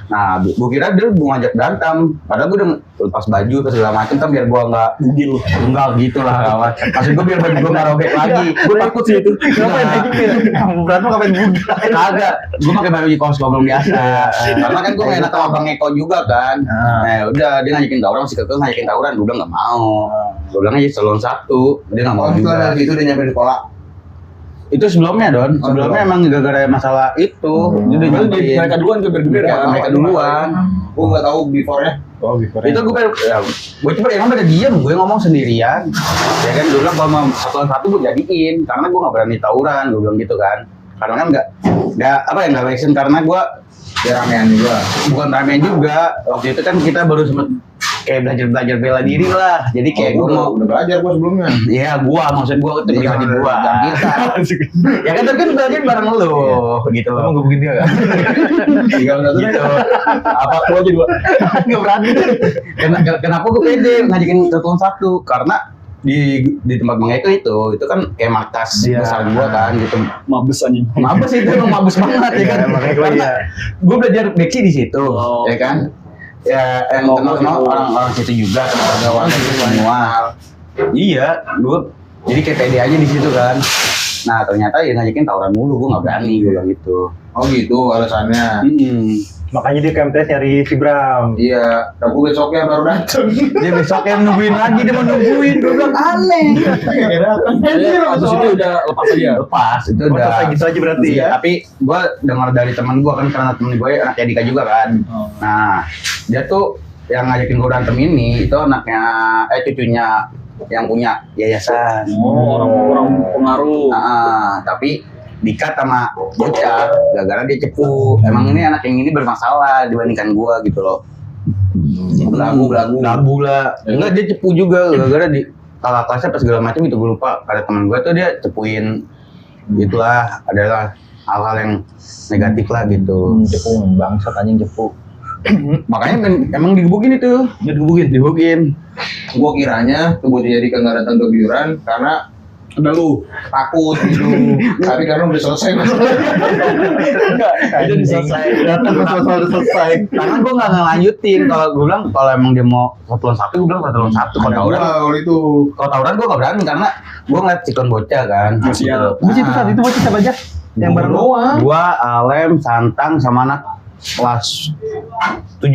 S2: Nah, gue kira dia mau ngajak berantem, padahal gue udah lepas baju terus segala macam kan biar gue nggak
S3: Bugil.
S2: enggak gitu lah kawan. Maksud gue biar baju gue nggak robek lagi.
S3: Gue takut sih itu.
S5: Ngapain aja berantem ngapain budak?
S2: Kagak, gue pakai baju kaos goblong biasa. Karena kan gue gak enak sama Bang Eko juga kan. Nah, udah dia ngajakin tawuran, masih kekeh ngajakin tawuran, gue bilang nggak mau. Gue bilang aja salon 1, dia nggak mau juga.
S4: Itu dia nyampe di sekolah.
S2: Itu sebelumnya Don, sebelumnya emang gara-gara masalah itu. Dia udah nyampein.
S3: Mereka duluan geber-geber
S2: Ya,
S3: kan.
S2: mereka duluan.
S4: Gue nggak tahu before-nya.
S5: Oh, before.
S2: Itu gue coba emang pada diem, gue ngomong sendirian. Ya kan, gue bilang kalau mau satuan 1 gue jadiin, karena gue nggak berani tawuran, gue bilang gitu kan. Karena kan nggak action karena gue
S4: Ya ramean juga.
S2: bukan ramen juga. Waktu itu kan kita baru sempet kayak belajar bela diri lah. Jadi kayak gue mau
S4: udah belajar gue sebelumnya.
S2: iya maksud gue itu pribadi gue. Ya kan tapi kan belajar bareng lo gitu.
S5: Kamu gebukin dia enggak?
S2: Gitu. Apa
S3: Lu aja dua.
S2: nggak berani. Kenapa gue pede ngajakin satuan 1? Karena di tempat Bang Eko itu kan kayak markas
S5: Iya.
S2: besar gua kan gitu.
S3: Mabes anjing.
S2: Mabes itu emang mabes banget ya kan.
S5: Bang Eko,
S2: Karena
S5: iya.
S2: gue belajar beksi di situ,
S3: Oh.
S2: ya kan. Ya, yang
S3: Oh,
S2: kenal
S3: gitu.
S2: orang-orang situ juga, kenal warga itu semua. Iya, gue jadi kayak pede aja di situ kan. Nah ternyata ya ngajakin tawuran mulu, gue nggak berani gue bilang gitu.
S4: Oh gitu alasannya.
S5: Makanya dia ke MTS nyari si Bram.
S4: Iya, tapi besoknya baru dateng.
S2: Dia besoknya nungguin lagi, dia mau nungguin, gue bilang aneh.
S3: Habis itu udah lepas aja.
S2: Lepas itu
S5: Oh,
S2: udah.
S5: selesai gitu aja berarti
S2: Iya,
S5: ya.
S2: tapi gue dengar dari teman gue kan karena temen gue anaknya Dika juga kan.
S3: Oh.
S2: Nah dia tuh yang ngajakin gue berantem ini itu anaknya cucunya yang punya yayasan.
S3: Oh, orang-orang pengaruh.
S2: Tapi dikat sama bocah gara-gara dia cepu. Emang ini anak yang ini bermasalah dibandingkan gue gitu loh. Belagu lah. Enggak dia cepu juga gara-gara di kakak kelasnya pas segala macam itu gue lupa. Ada teman gue tuh dia cepuin gitulah, adalah hal-hal yang negatif lah gitu.
S5: Cepu bangsat anjing cepu.
S2: Makanya emang digebukin itu. Digebukin.
S4: Gue kiranya tuh bocah jadi nggak datang ke biuran karena
S3: Ada lu.
S4: takut gitu. Tapi karena udah selesai
S3: Itu selesai.
S5: Datang ke udah selesai.
S2: Karena gue nggak ngelanjutin. Kalau gue bilang kalau emang dia mau satuan 1, gue bilang satuan 1. Kalau tawuran,
S4: kalau itu.
S2: kalau tawuran gue nggak berani karena gue ngeliat sikon bocah kan.
S3: Siap.
S5: Bocah itu saat itu bocah siapa aja? Yang bareng lo.
S2: Gua, Alem, Santang sama anak kelas 7.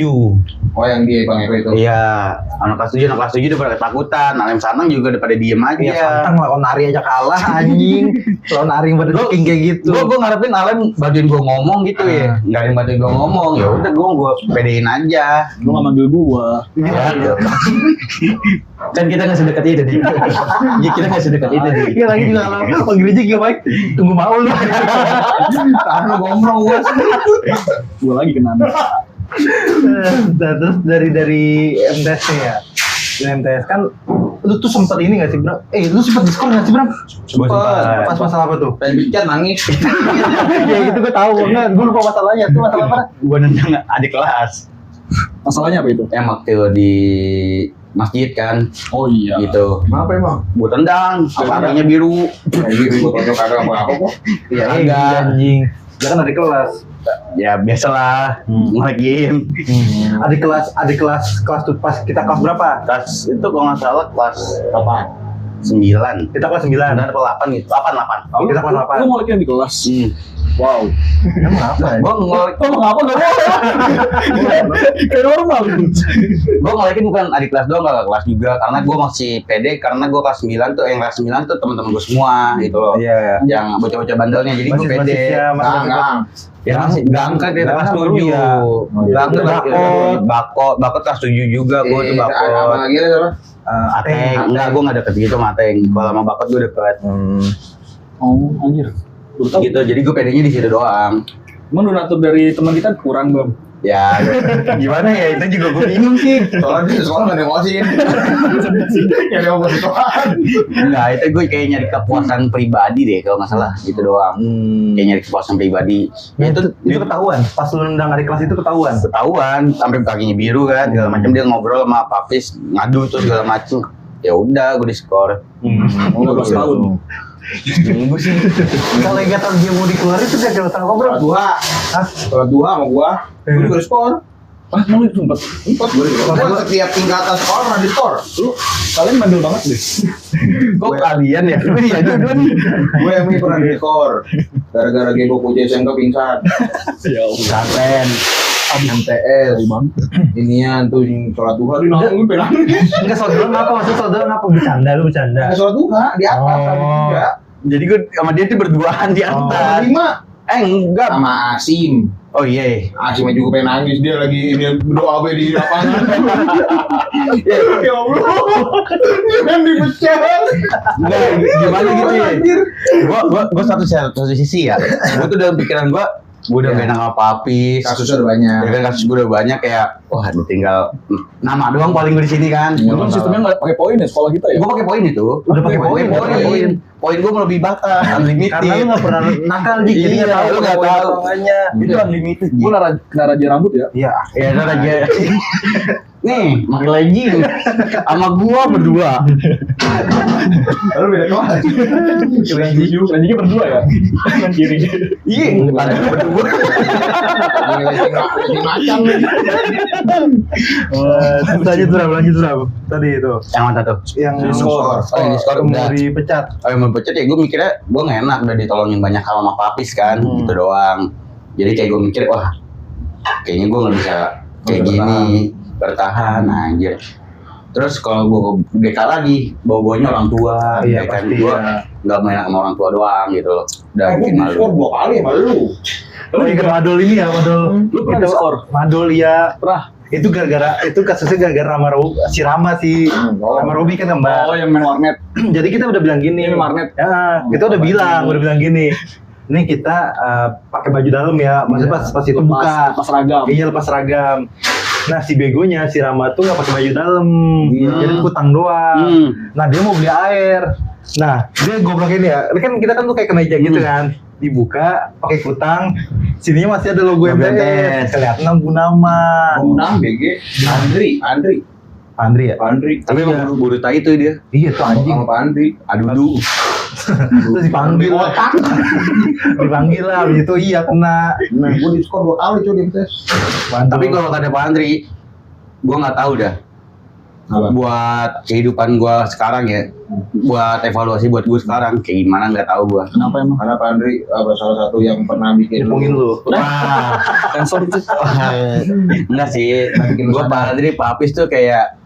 S4: Oh yang dia Bang Eko itu.
S2: Iya, anak kelas 7 udah pada ketakutan. Alem Santang juga udah pada diem aja.
S5: Iya, Santang lawan Ari aja kalah anjing. Lawan Ari yang pada king kayak gitu.
S2: Gue ngarepin Alem bantuin gue ngomong gitu ya. Nggak ada yang bantuin gue ngomong. Ya udah gue pedein aja.
S3: Lu nggak manggil gua.
S2: Ya, kan kita nggak sedekat itu nih. Ya, kita nggak sedekat itu nih.
S5: Iya lagi juga kalau panggil aja gak baik. Tunggu mau lu.
S4: Tahan lu gombrong gua.
S3: Gua lagi kena.
S5: Nah, terus dari MTS nih ya. Dari MTS kan lu tuh sempet ini gak sih Bram? Lu sempet diskon gak sih Bram?
S2: Sempet.
S5: Pas masalah apa tuh?
S4: Pengen bicara nangis.
S5: Ya gitu gue tahu banget. Gue lupa masalahnya. Tuh masalah apa?
S2: Gue nendang adik kelas.
S3: Masalahnya apa itu?
S2: Yang waktu di masjid kan,
S3: Oh iya.
S2: gitu.
S4: Kenapa emang?
S2: Gue tendang, warnanya biru.
S4: Kayak gitu gua tonton kagak apa-apa kok.
S2: Iya,
S5: Eh,
S2: enggak.
S5: anjing. Dia kan adik kelas.
S2: Ya biasalah, ngelagiin.
S5: Adik kelas tuh pas kita kelas berapa?
S2: Kelas itu kalau nggak salah kelas
S4: Apa?
S2: 9.
S5: Kita kelas 9.
S2: Ada 8 gitu, 8.
S5: Oh, kita kelas
S3: Lu
S5: 8.
S3: mau lagi di kelas? Wow.
S5: Emang apa?
S2: Gue ngolek,
S3: Oh, ngapa nggak boleh? Kayak normal.
S2: gue ngolekin bukan adik kelas doang, nggak kelas juga. Karena gue masih pede, karena gue kelas 9 tuh, yang kelas 9 tuh teman-teman gue semua gitu loh.
S5: Iya.
S2: Yang bocah-bocah bandelnya, jadi gue pede.
S5: Masih-masihnya,
S4: Enggak.
S2: Ya masih gangkat di kelas 7.
S5: Iya.
S2: Gangkat
S5: Bakot.
S2: bakot kelas 7 juga, gue tuh
S4: Apa
S2: bakot.
S4: lagi ada apa?
S2: Ateng, enggak, gue nggak deket gitu sama Ateng. Kalau sama bakot gue deket.
S3: Oh, anjir. Baru tahu.
S2: Gitu, jadi gue pedenya di situ doang.
S3: Emang donatur dari teman kita kurang, Bang?
S2: Ya, gimana ya? Itu juga gue bingung sih.
S4: Soalnya di sekolah nggak ada yang ngosiin. Nggak ada yang ngosiin sekolah.
S2: Enggak, itu gue kayak nyari kepuasan pribadi deh kalau nggak salah gitu doang. Kayak nyari kepuasan pribadi.
S5: Ya, itu ketahuan. Pas lu nendang adik kelas itu ketahuan.
S2: Sampai kakinya biru kan, segala macam dia ngobrol sama Papis, ngadu tuh segala macam. Ya udah, gue diskor.
S3: 12 tahun.
S2: Gue sih
S5: Kalau ingatan dia mau dikeluarin itu dia kalau sama bro.
S4: Kalau dua sama gua juga skor.
S3: Ah, emang lu sempat?
S4: Empat gua setiap tingkatan sekolah pernah di skor.
S3: Lu kalian bandel banget deh.
S2: kok kalian ya? Iya, dua nih.
S4: Gue yang ini pernah di skor. Gara-gara gebok ujian SMK pingsan.
S3: Ya Allah.
S2: Santen.
S4: MTS. Inian tuh yang sholat duha di nanggung pelang.
S5: Enggak saudara ngapa? Maksud saudara ngapa? Bercanda.
S4: Sholat duha di atas tadi juga.
S2: Jadi gue sama dia tuh berduaan di
S4: Sama
S2: atas.
S4: lima
S2: Enggak.
S4: sama Asim.
S2: Oh iya.
S4: Asimnya juga pengen nangis, dia lagi ini berdoa be di lapangan. Ya Allah, dia kan dipecat.
S2: Enggak, gimana gitu ya? Gua satu sisi ya. Gua tuh dalam pikiran gue udah gak enak sama Papis.
S4: Kasusnya udah banyak.
S2: Ya kan kasus gue udah banyak kayak wah tinggal nama doang paling gue di sini kan.
S3: Lu sistemnya nggak pakai poin ya sekolah kita ya?
S2: Gue pakai poin itu.
S5: Udah pakai poin.
S2: Poin gue melebihi batas, unlimited.
S5: Karena lu nggak pernah nakal jadi
S2: Iya,
S5: nggak tahu
S2: lu nggak
S5: poin
S2: tahu.
S5: potongannya.
S2: Itu unlimited.
S3: Gue kena raja rambut ya.
S5: Iya.
S2: Ya udah aja. Nih, pakai legging sama gua berdua.
S4: Lalu beda kelas.
S3: Ranjingnya berdua ya? Yang kiri.
S2: Iya, berdua.
S4: Ini macam nih.
S5: Lanjut Ram. Tadi itu
S2: Yang mana tuh?
S5: yang
S4: Skor.
S2: Oh, yang di skor
S5: mau
S2: udah.
S5: dipecat.
S2: Oh, yang mau pecat ya gue mikirnya gue gak enak udah ditolongin banyak hal sama Papis kan, gitu doang. Jadi kayak gue mikir wah kayaknya gue gak bisa kayak gini bertahan anjir. Terus kalau gue BK lagi bawa-bawanya orang tua,
S5: Iya,
S2: ya kan
S5: pasti,
S2: gue
S5: ya.
S2: nggak main sama orang tua doang gitu loh. Udah
S4: Gue
S2: bikin
S4: di
S2: malu.
S4: skor 2 kali sama lu.
S5: Lu ingat Madol ini ya, Madol.
S3: Lu pernah
S5: Itu
S3: di-skor?
S5: Madol ya.
S3: Pernah.
S5: Itu gara-gara itu kasusnya gara-gara Rama si Rama Robi kan Mbak.
S3: Oh, yang main warnet.
S5: Jadi kita udah bilang gini.
S3: Ini warnet.
S5: Ya, kita udah bilang gini. Ini kita pakai baju dalam ya. Maksudnya pas itu buka.
S3: Pas seragam.
S5: Iya, lepas seragam. Nah, si begonya si Rama tuh nggak pakai baju dalam. Jadi kutang doang. Nah, dia mau beli air. Nah, dia goblok ini ya. Ini kan kita kan tuh kayak kemeja gitu kan. Dibuka pakai kutang. Sininya masih ada logo MTS. Kelihatan lampu nama.
S4: Menang BG Andri.
S5: Andri ya?
S4: Andri.
S2: Tapi emang buru tai itu dia.
S5: Iya tuh anjing.
S4: Sama Pak Andri.
S2: Aduh.
S5: Terus dipanggil lah. Dipanggil lah. Habis itu iya kena.
S4: Nah, gue di skor 2 kali cuy di tes.
S2: Tapi kalau kata Pak Andri, gue nggak tahu dah.
S4: Apa?
S2: Buat kehidupan gue sekarang ya, buat evaluasi buat gue sekarang kayak gimana nggak tahu gue.
S3: Kenapa emang?
S4: Karena Pak Andri salah satu yang pernah bikin
S5: Ngomongin lu.
S2: Wah,
S3: Sensor itu.
S2: enggak sih. Gue Pak Andri, Pak Apis tuh kayak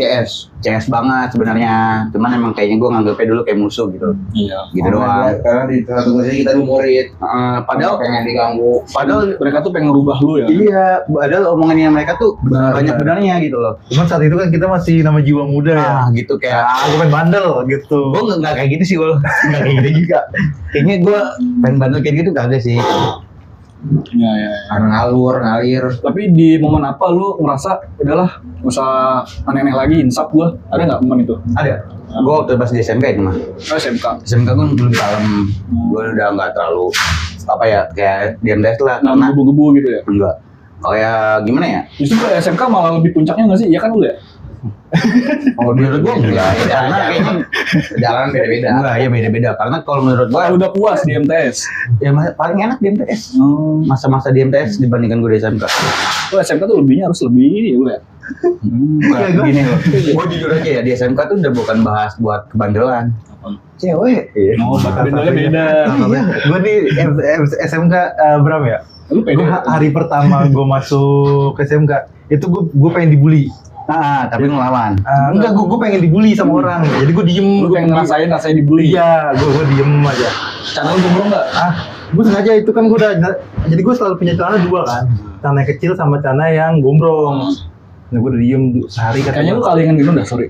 S2: CS banget sebenarnya. Cuman emang kayaknya gue nganggapnya dulu kayak musuh gitu.
S3: Iya.
S2: Gitu doang.
S4: Karena di satu sisi kita dulu murid.
S2: Padahal
S4: pengen diganggu.
S2: padahal
S3: Mereka tuh pengen ngerubah lu ya.
S2: iya, padahal omongannya mereka tuh
S5: Benar,
S2: banyak
S5: benar.
S2: benarnya gitu loh.
S5: Cuman saat itu kan kita masih nama jiwa muda ya.
S2: Nah, gitu kayak
S5: Gue main bandel gitu.
S2: gue nggak kayak gitu sih gue nggak kayak gitu juga. Kayaknya gue pengen bandel kayak gitu kagak sih.
S3: Iya, iya.
S4: Karena ngalir.
S3: Tapi di momen apa lu ngerasa udahlah nggak usah aneh-aneh lagi, insaf gua. Ada nggak momen itu?
S2: Ada. Gue waktu pas di SMK itu mah.
S3: Oh, SMK.
S2: SMK gue belum kalem. Gue udah nggak terlalu apa ya kayak diam des lah
S3: Nah,
S2: karena
S3: gebu-gebu gitu ya.
S2: enggak. Kayak gimana ya?
S3: Justru SMK malah lebih puncaknya nggak sih? Iya kan lu ya?
S2: Kalau menurut gue enggak. Ya, karena kayaknya
S4: Jalan beda-beda.
S2: enggak ya beda-beda. Karena kalau menurut gue
S3: Kalau udah puas di MTS.
S2: ya paling enak di MTS.
S3: Oh.
S2: Masa-masa di MTS dibandingkan gue di SMK.
S3: Lu SMK tuh lebihnya harus lebih ini ya lu ya.
S2: Enggak, gini loh. Gue jujur aja ya di SMK tuh udah bukan bahas buat kebandelan. Cewek. Iya.
S3: Oh, bendelnya beda.
S5: Gue di SMK berapa ya?
S3: Lu pede.
S5: Gua hari pertama gue masuk ke SMK itu gue pengen dibully.
S2: Tapi ngelawan.
S5: Enggak, gue pengen dibully sama orang. Jadi gue diem.
S3: Lu pengen ngerasain dibully.
S5: Iya, gue diem aja.
S3: Channel lu gembrong nggak?
S5: Gue sengaja itu kan gue udah. Jadi gue selalu punya celana dua kan. Celana yang kecil sama celana yang gombrong. Nah gue udah diem sehari kan.
S3: Kayaknya lu kalingan gitu dah, sorry.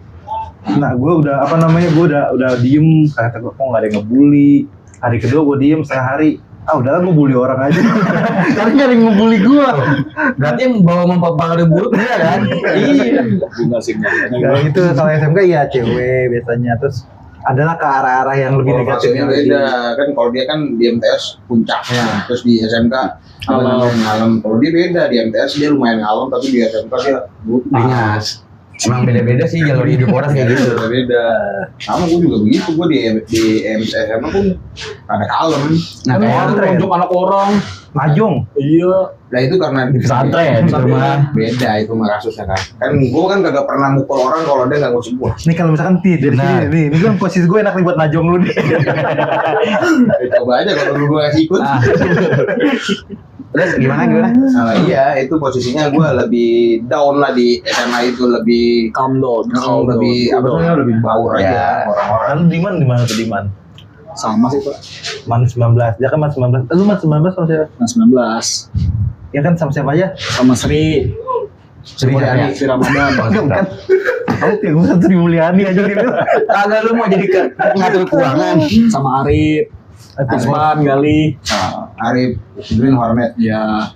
S5: Nah gue udah gue udah diem. Kata gue kok nggak ada yang ngebully. Hari kedua gue diem setengah hari. udahlah gue bully orang aja. Karena nggak ada yang ngebully gue.
S2: Berarti yang bawa mempengaruhi buruk dia kan? Iya.
S3: Bunga sih.
S5: Nah, itu kalau SMK iya cewek biasanya, terus adalah ke arah-arah yang lebih
S4: Kalau
S5: negatif.
S4: fasenya beda kan, kalau dia kan di MTS puncaknya, terus di SMK ngalem. Kalau dia beda, di MTS dia lumayan ngalem, tapi di SMK dia brutal.
S2: Beringas. Emang beda-beda sih jalur hidup orang kayak gitu.
S4: Beda. Sama gue juga begitu, gue di SMA pun ada kalem.
S2: Nah, kayak
S3: Untuk anak orang.
S5: Majong.
S3: Iya.
S4: Nah itu karena
S2: di pesantren di rumah.
S4: beda itu mah kasusnya kan. Kan gue kan kagak pernah mukul orang kalau dia nggak ngusik gue.
S5: Nih kalau misalkan dari sini nih, ini kan posisi gue enak nih buat najong lu nih.
S4: Coba aja kalau dulu gue ngasih ikut.
S2: Ah. Terus gimana?
S4: Nah, iya itu posisinya gue lebih down lah di SMA itu, lebih
S3: Calm down.
S4: lebih apa namanya, lebih baur aja orang-orang.
S5: Lalu di mana tuh Diman?
S3: Sama sih Pak.
S5: Man 19. Dia kan Man 19. Lu Man 19 sama siapa?
S3: Nah 19.
S5: Ya kan sama siapa aja?
S3: Sama Sri.
S2: Sri Mulyani.
S3: Sri Ramadan.
S5: Bukan. Kamu yang gue Sri Mulyani aja gitu.
S2: Kagak lu mau jadi pengatur keuangan.
S3: Sama Arif. Pusman, Gali.
S4: Arif Green Hornet.
S3: Ya.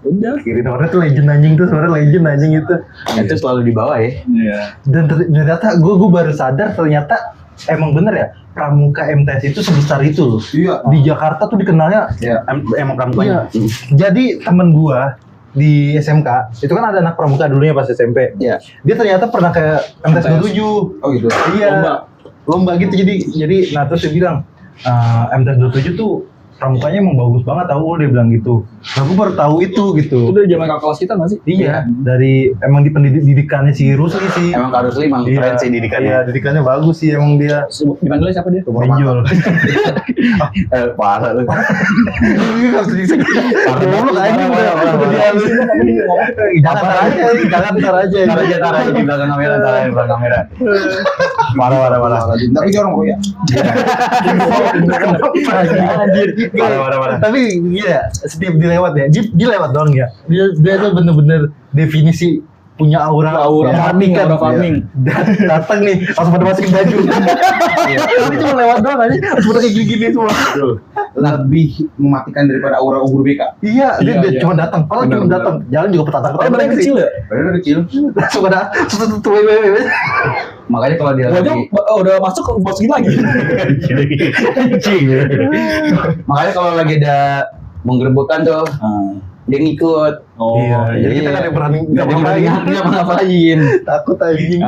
S3: Udah.
S5: Kirin orang tuh legend anjing tuh, suara legend anjing itu.
S2: Itu selalu di bawah ya.
S3: Iya.
S5: Dan ternyata gue baru sadar ternyata emang bener ya, pramuka MTS itu sebesar itu loh.
S4: Iya.
S5: Di Jakarta tuh dikenalnya
S2: Emang pramukanya.
S5: iya. Jadi temen gua di SMK itu kan ada anak pramuka dulunya pas SMP.
S2: Iya.
S5: Dia ternyata pernah ke MTS 27.
S4: Oh gitu.
S5: Iya. Lomba gitu, jadi nah terus dia bilang MTS 27 tuh pramukanya emang bagus banget tahu, dia bilang gitu. Nah, gue baru tahu itu gitu.
S3: Itu dari zaman kakak kelas kita nggak sih?
S5: Iya, dari emang di didikannya si Rusli sih.
S2: Emang Kak Rusli emang keren sih
S5: Iya,
S2: didikannya.
S5: didikannya bagus sih emang dia.
S3: Dipanggilnya siapa dia?
S5: Benjol.
S2: Parah lu.
S5: Goblok anjing udah jangan tar aja
S2: Tar aja di belakang kamera. Parah.
S4: Tapi dia orang Korea.
S5: Anjir.
S2: Parah.
S5: Tapi iya, setiap dilewat ya, dia lewat doang ya. Dia tuh bener-bener definisi punya aura
S3: farming,
S5: kan.
S3: aura farming.
S5: Datang nih, langsung pada masukin baju. Tapi cuma lewat doang aja, langsung pada kayak gini-gini semua.
S4: Lebih mematikan daripada aura ubur BK.
S5: Iya, dia
S3: Iya.
S5: cuma datang. Kalau cuma
S3: Benar.
S5: datang, jalan juga petatang-petatang.
S3: Badannya kecil ya?
S4: Padahal kecil.
S5: Langsung ada tuh.
S2: Makanya kalau dia
S3: Gua aja
S2: lagi
S3: udah masuk ke bos gini lagi.
S2: makanya kalau lagi ada penggerbekan tuh dia ngikut.
S3: Oh,
S5: Iya, jadi kita kan yang berani
S2: Nggak mau ngapain.
S5: takut anjing.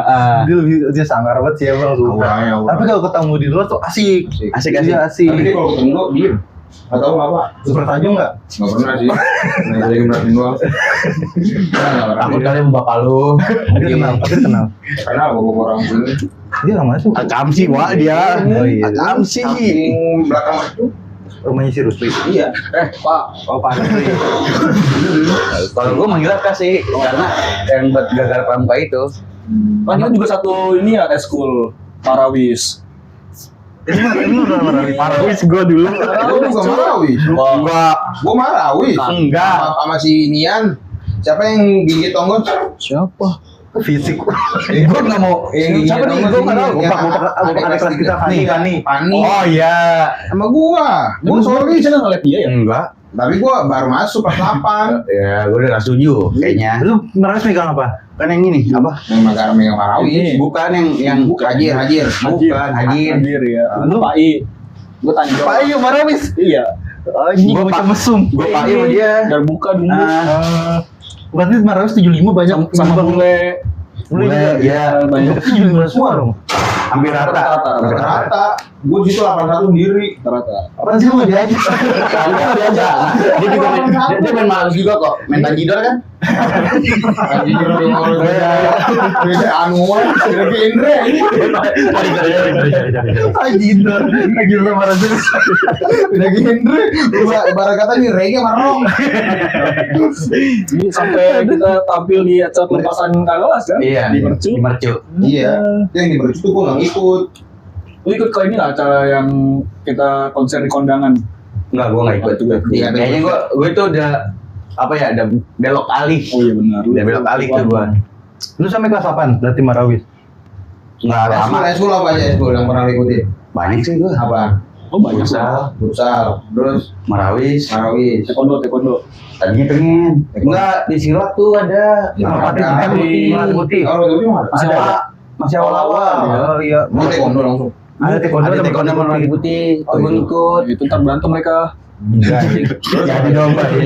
S5: Dia sangar banget sih emang suka.
S4: Auranya.
S5: Tapi kalau ketemu di luar tuh asik.
S2: Asik.
S5: Iya, asik.
S4: Tapi dia kalau ketemu lo diem. Gak tau apa.
S5: Super tajam nggak?
S4: Gak pernah sih. Nggak boleh ngeliatin doang.
S2: Takut kali sama bapak lu.
S5: Dia kenal.
S4: Karena bapak orang sini.
S5: Dia yang mana sih?
S2: Akam sih wah dia.
S5: Oh, iya.
S2: Akam sih.
S4: Samping belakang itu.
S5: Rumahnya si Rusli.
S4: Iya.
S3: Pak.
S5: Oh, Pak Rusli.
S2: Kalau gua manggil Aka sih karena yang buat gagal pramuka itu.
S3: Kan kita juga satu ini ya, eskul Parawis.
S5: Ini udah
S2: Parawis gua dulu.
S4: Lu juga Marawis.
S2: Enggak.
S4: Gua Marawis.
S2: Enggak.
S4: Sama si Nian. Siapa yang gigit onggot?
S3: Siapa?
S5: fisik.
S2: Gua nggak mau.
S4: Siapa nih? Gua nggak tahu.
S5: Bukan ada kelas kita Fani.
S2: Oh iya.
S4: Sama gua. Gua sorry.
S3: Saya nggak ngeliat dia ya.
S2: Enggak.
S4: Tapi gua baru masuk kelas 8.
S2: Ya, gua udah nggak setuju kayaknya.
S5: Lu Marawis megang apa?
S2: Kan yang ini apa?
S4: Yang Magara Mega Marawis.
S2: Bukan yang
S4: Hajir.
S2: Bukan Hajir.
S3: Hadir ya.
S5: Lu?
S3: Pak I. Gue tanya.
S5: Pak Ayu Marawis.
S3: Iya.
S5: Anjing
S2: Gua
S5: bocah
S2: Pak-
S5: mesum.
S2: Gua Pak Ayu sama dia.
S3: Dan buka dulu.
S5: Berarti Marawis 75 banyak
S3: Sama bule.
S2: Bule, iya.
S3: Banyak.
S5: 75 semua dong.
S2: Hampir rata.
S4: Rata. Gua di situ 81 sendiri.
S3: Rata.
S5: Apaan sih lu dia aja?
S2: Dia aja. Dia juga dia main males juga kok. Main tanjidor kan?
S4: Anjing beda anu beda genre ini.
S5: Anjir, anjir Marawis.
S4: Beda genre. Ibarat kata nih reggae sama rock.
S3: Ini sampai kita tampil di acara pelepasan kelas kan?
S2: Iya.
S3: Di Mercu.
S2: Di Mercu.
S4: Iya. Yang di Mercu tuh gua nggak ngikut.
S3: Lu ikut ke ini nggak acara yang kita konser di kondangan?
S2: Enggak, gua enggak ikut.
S4: Iya,
S2: Kayaknya gua itu udah apa ya, ada belok alih.
S3: Oh iya benar.
S2: Udah belok alih tuh gua.
S5: Lu sampai kelas 8 berarti Marawis.
S2: Enggak lama.
S4: Eskul apa aja eskul yang pernah lu ikutin?
S2: Banyak sih gua.
S4: Apa?
S3: Oh banyak
S2: Futsal,
S4: futsal, terus
S2: Marawis.
S3: taekwondo.
S2: Tadinya pengen. Enggak, di silat tuh ada.
S4: Ada.
S5: Putih.
S4: Kalau dulu mana?
S2: Masih awal-awal.
S5: Oh iya.
S4: Mau taekwondo langsung.
S5: Ada taekwondo
S2: Ada taekwondo sama lagi putih. Gue ikut.
S3: Itu ntar berantem mereka.
S2: Enggak, jadi dong Pak.